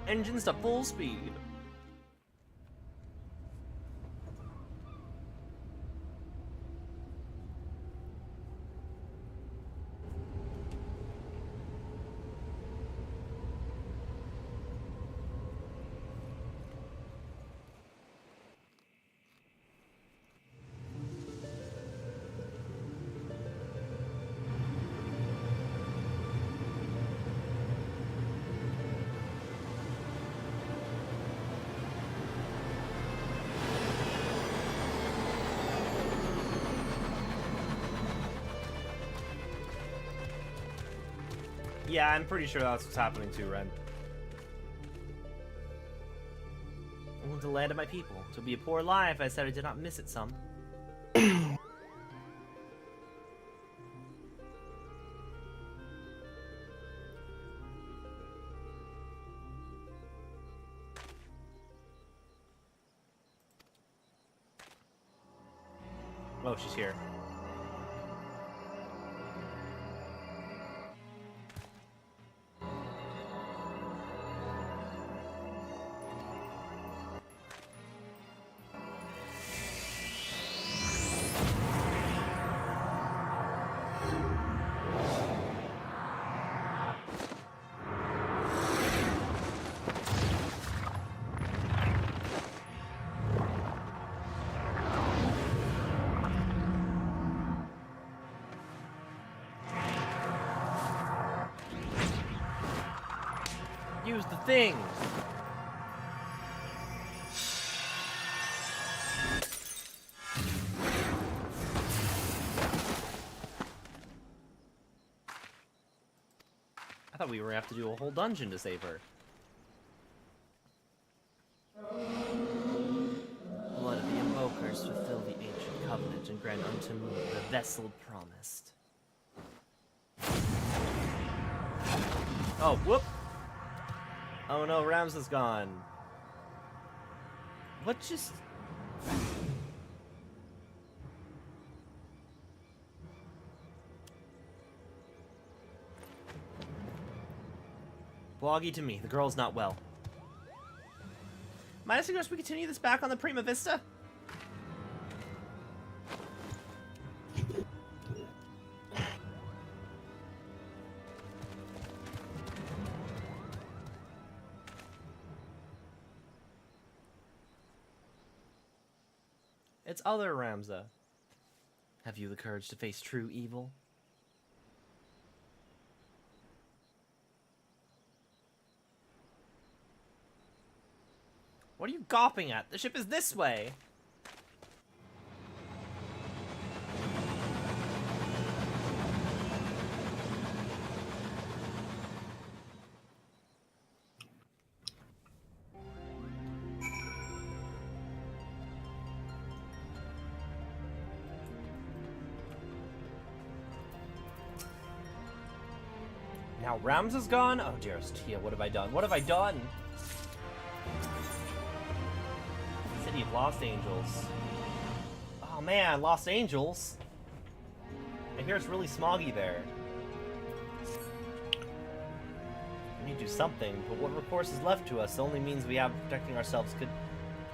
Engines to full speed. Yeah, I'm pretty sure that's what's happening too, Ren. I want to land of my people. To be a poor life, I said I did not miss it some. Oh, she's here. use the thing. I thought we were gonna have to do a whole dungeon to save her. Blood of the invokers fulfill the ancient covenant and grant unto me the vessel promised. Oh, whoop! Oh no, Ramza's gone. What just... Bloggy to me, the girl's not well. Might I suggest we continue this back on the Prima Vista? It's other Ramza. Have you the courage to face true evil? What are you gawping at? The ship is this way! Now Ramza's gone? Oh dearest Tia, what have I done? What have I done? City of Lost Angels. Oh man, Lost Angels? I hear it's really smoggy there. We need to do something, but what recourse is left to us only means we have protecting ourselves could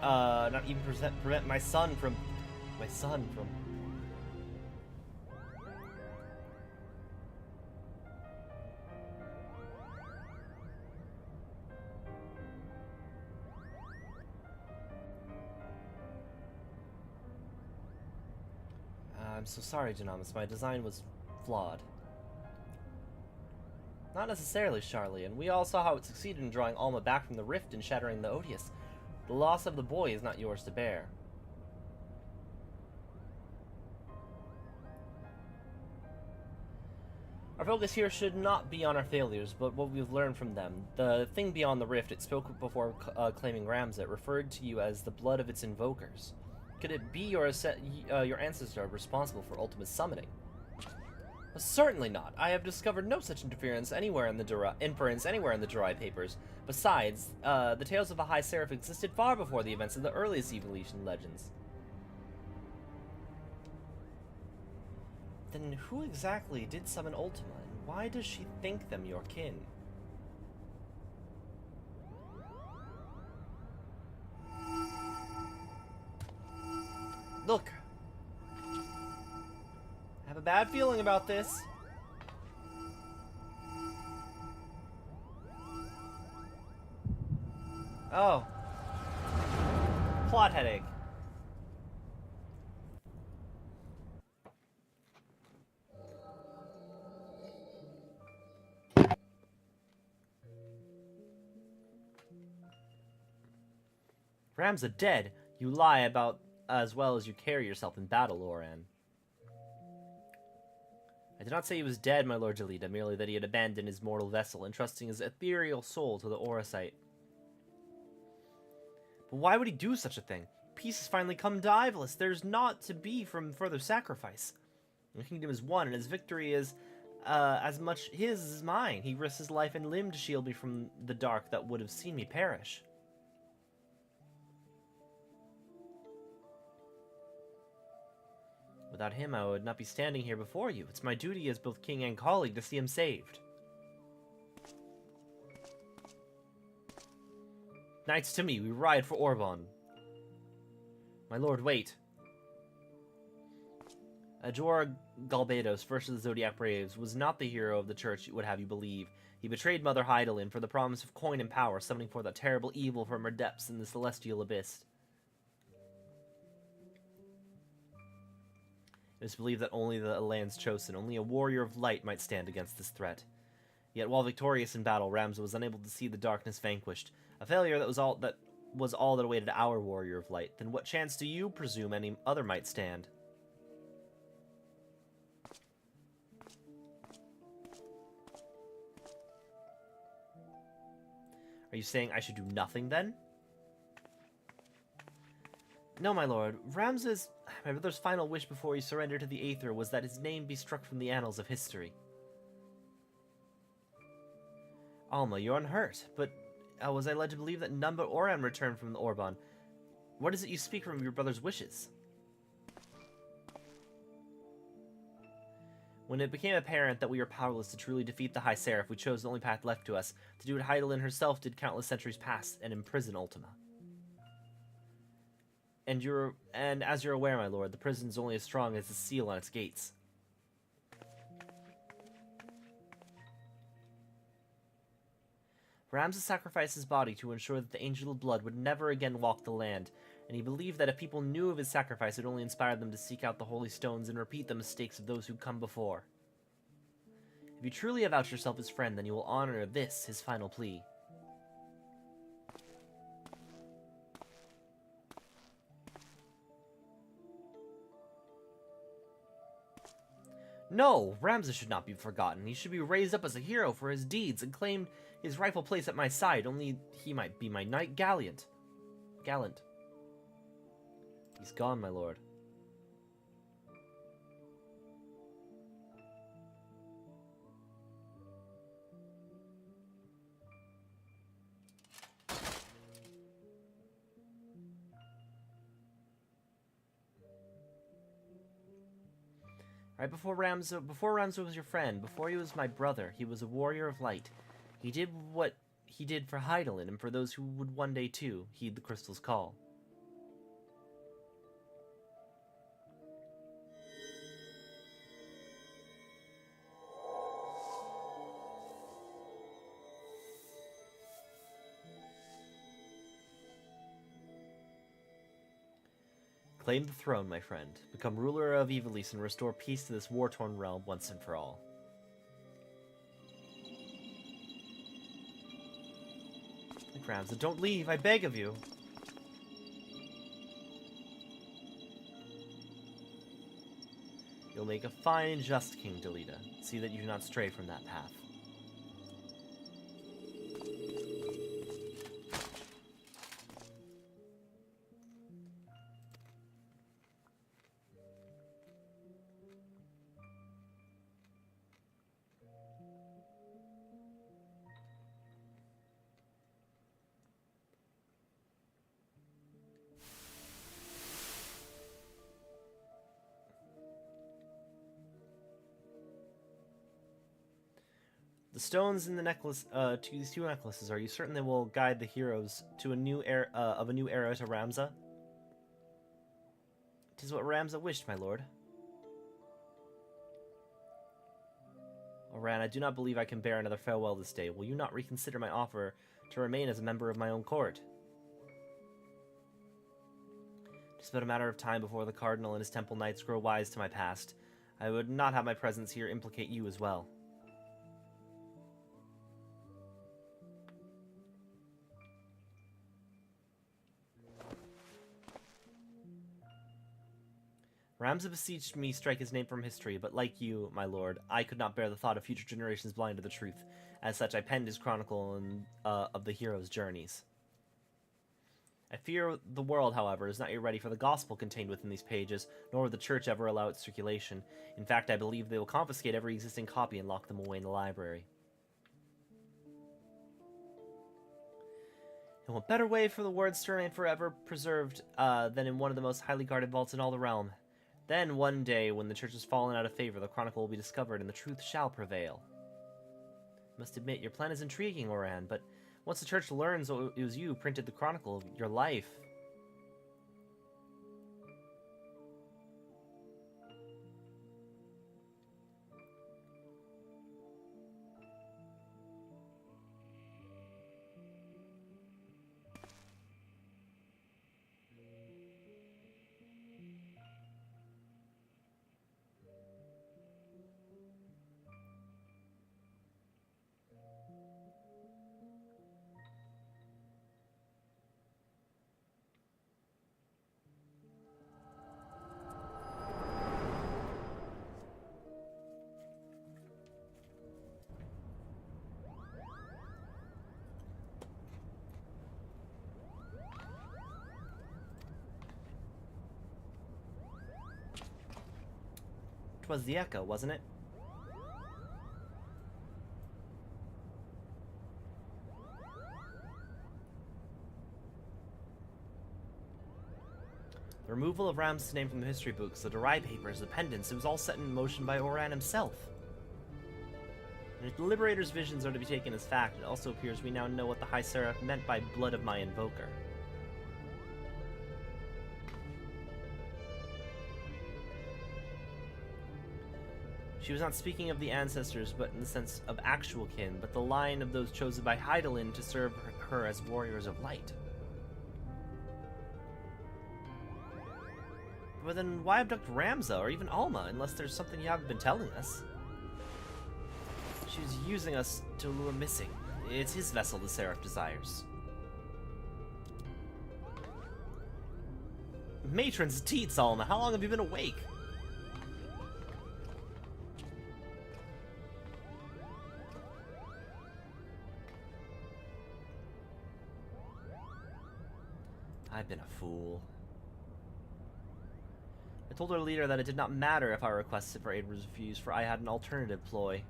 not even prevent my son from... I'm so sorry, Dynamis. My design was flawed. Not necessarily, Charlie, and we all saw how it succeeded in drawing Alma back from the rift and shattering the Odious. The loss of the boy is not yours to bear. Our focus here should not be on our failures, but what we've learned from them. The thing beyond the rift, it spoke before claiming Ramza. It referred to you as the blood of its invokers. Could it be your ancestor responsible for ultimate summoning? Certainly not. I have discovered no such inference anywhere in the Durai papers. Besides, the tales of a High Seraph existed far before the events of the earliest evolution legends. Then who exactly did summon Ultima, and why does she think them your kin? Look. I have a bad feeling about this. Oh. Plot headache. Ramza dead. You lie about as well as you carry yourself in battle, Loran. I did not say he was dead, my lord Delita, merely that he had abandoned his mortal vessel, entrusting his ethereal soul to the Auracite. But why would he do such a thing? Peace has finally come to Ivalis. There's naught to be from further sacrifice. The kingdom is won, and his victory is as much his as mine. He risked his life and limb to shield me from the dark that would have seen me perish. Without him, I would not be standing here before you. It's my duty as both king and colleague to see him saved. Knights to me, we ride for Orbon. My lord, wait. Ajor Galbados, first of the Zodiac Braves, was not the hero of the church would have you believe. He betrayed Mother Hydaelyn for the promise of coin and power, summoning forth a terrible evil from her depths in the celestial abyss. It is believed that only the land's chosen, only a warrior of light might stand against this threat. Yet while victorious in battle, Ramza was unable to see the darkness vanquished, a failure that was all that awaited our warrior of light. Then what chance do you presume any other might stand? Are you saying I should do nothing, then? No, my lord. My brother's final wish before he surrendered to the Aether was that his name be struck from the annals of history. Alma, you're unhurt, but was I led to believe that none but Oran returned from the Orban? What is it you speak from your brother's wishes? When it became apparent that we were powerless to truly defeat the High Seraph, we chose the only path left to us, to do what Hydaelyn herself did countless centuries past, and imprison Ultima. And as you're aware, my lord, the prison's only as strong as the seal on its gates. Ramza sacrificed his body to ensure that the Angel of Blood would never again walk the land, and he believed that if people knew of his sacrifice, it would only inspire them to seek out the holy stones and repeat the mistakes of those who'd come before. If you truly have out yourself his friend, then you will honor this, his final plea. No, Ramza should not be forgotten. He should be raised up as a hero for his deeds and claimed his rightful place at my side. Only he might be my knight gallant. He's gone, my lord. Right before Ramza was your friend, before he was my brother, he was a warrior of light. He did what he did for Hydaelyn and for those who would one day too heed the crystal's call. Claim the throne, my friend. Become ruler of Ivalice and restore peace to this war-torn realm once and for all. Ramza, don't leave, I beg of you. You'll make a fine and just king, Delita. See that you do not stray from that path. The stones in the necklace, to these two necklaces, are you certain they will guide the heroes to a new era, to Ramza? 'Tis what Ramza wished, my lord. Oran, I do not believe I can bear another farewell this day. Will you not reconsider my offer to remain as a member of my own court? It is but a matter of time before the Cardinal and his temple knights grow wise to my past. I would not have my presence here implicate you as well. Ramza beseeched me strike his name from history, but like you, my lord, I could not bear the thought of future generations blind to the truth. As such, I penned his chronicle of the hero's journeys. I fear the world, however, is not yet ready for the gospel contained within these pages, nor will the church ever allow its circulation. In fact, I believe they will confiscate every existing copy and lock them away in the library. And what better way for the words to remain forever preserved than in one of the most highly guarded vaults in all the realm? Then, one day, when the church has fallen out of favor, the chronicle will be discovered, and the truth shall prevail. I must admit, your plan is intriguing, Oran, but once the church learns it was you who printed the chronicle of your life... was the echo, wasn't it? The removal of Ramza's name from the history books, the Derai papers, the pendants, it was all set in motion by Oran himself. And if the Liberator's visions are to be taken as fact, it also appears we now know what the High Seraph meant by blood of my invoker. She was not speaking of the ancestors, but in the sense of actual kin, but the line of those chosen by Hydaelyn to serve her as warriors of light. But then why abduct Ramza or even Alma, unless there's something you haven't been telling us? She was using us to lure Missing. It's his vessel the Seraph desires. Matron's teats, Alma. How long have you been awake? I've been a fool. I told our leader that it did not matter if our requests for aid was refused, for I had an alternative ploy.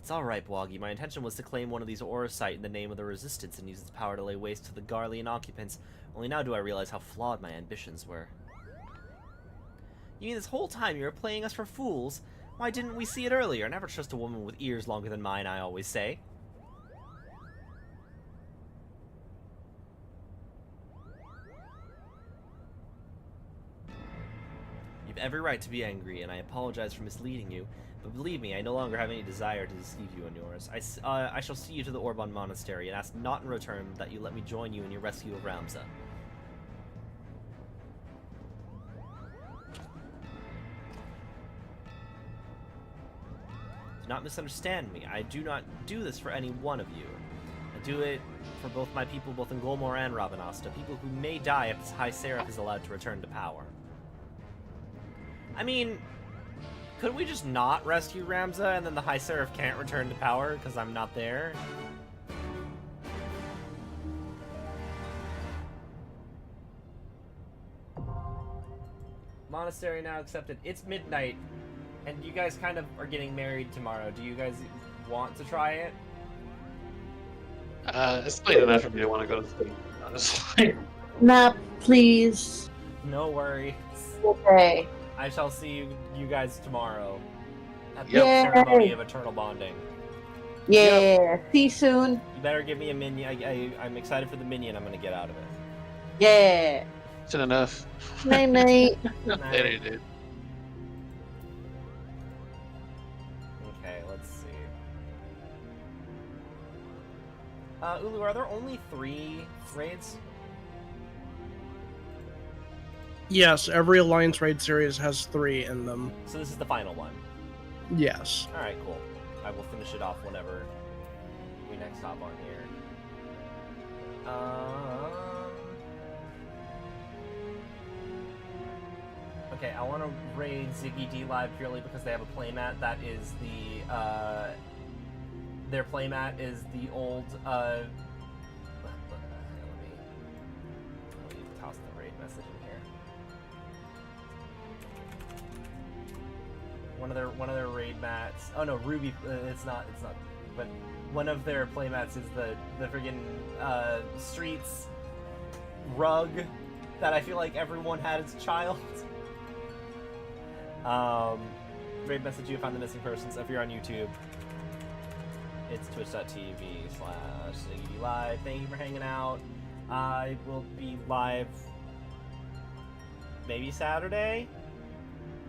It's alright, Bwagi. My intention was to claim one of these Eorzea in the name of the Resistance and use its power to lay waste to the Garlean occupants. Only now do I realize how flawed my ambitions were. You mean this whole time you were playing us for fools? Why didn't we see it earlier? Never trust a woman with ears longer than mine, I always say. You've every right to be angry, and I apologize for misleading you. But believe me, I no longer have any desire to deceive you and yours. I shall see you to the Orban Monastery, and ask not in return that you let me join you in your rescue of Ramza. Do not misunderstand me. I do not do this for any one of you. I do it for both my people, both in Golmor and Rabanasta, people who may die if this High Seraph is allowed to return to power. I mean, could we just not rescue Ramza and then the High Seraph can't return to power because I'm not there? Monastery now accepted. It's midnight, and you guys kind of are getting married tomorrow. Do you guys want to try it? It's late enough for me to want to go to sleep, honestly. Nah, please. No worries. Okay. I shall see you guys tomorrow at the Yay. ceremony of eternal bonding. Yeah. See you soon. You better give me a minion. I'm excited for the minion I'm gonna get out of it. Yeah. Isn't enough. Night night. Later, dude. Okay, let's see. Ulu, are there only 3 raids? Yes, every Alliance raid series has 3 in them. So this is the final one. Yes. Alright, cool. I will finish it off whenever we next hop on here. Okay, I want to raid Ziggy D Live purely because they have a playmat that is the, their playmat is the old, let me toss the raid message in here. One of their raid mats. Oh no, Ruby. It's not. But one of their playmats is the friggin' Streets rug that I feel like everyone had as a child. Raid message you found the missing person. So if you're on YouTube, it's twitch.tv/ZiggyLive. Thank you for hanging out. I will be live maybe Saturday.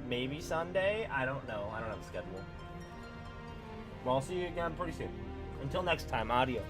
Maybe Sunday? I don't know. I don't have a schedule. Well, I'll see you again pretty soon. Until next time, adios.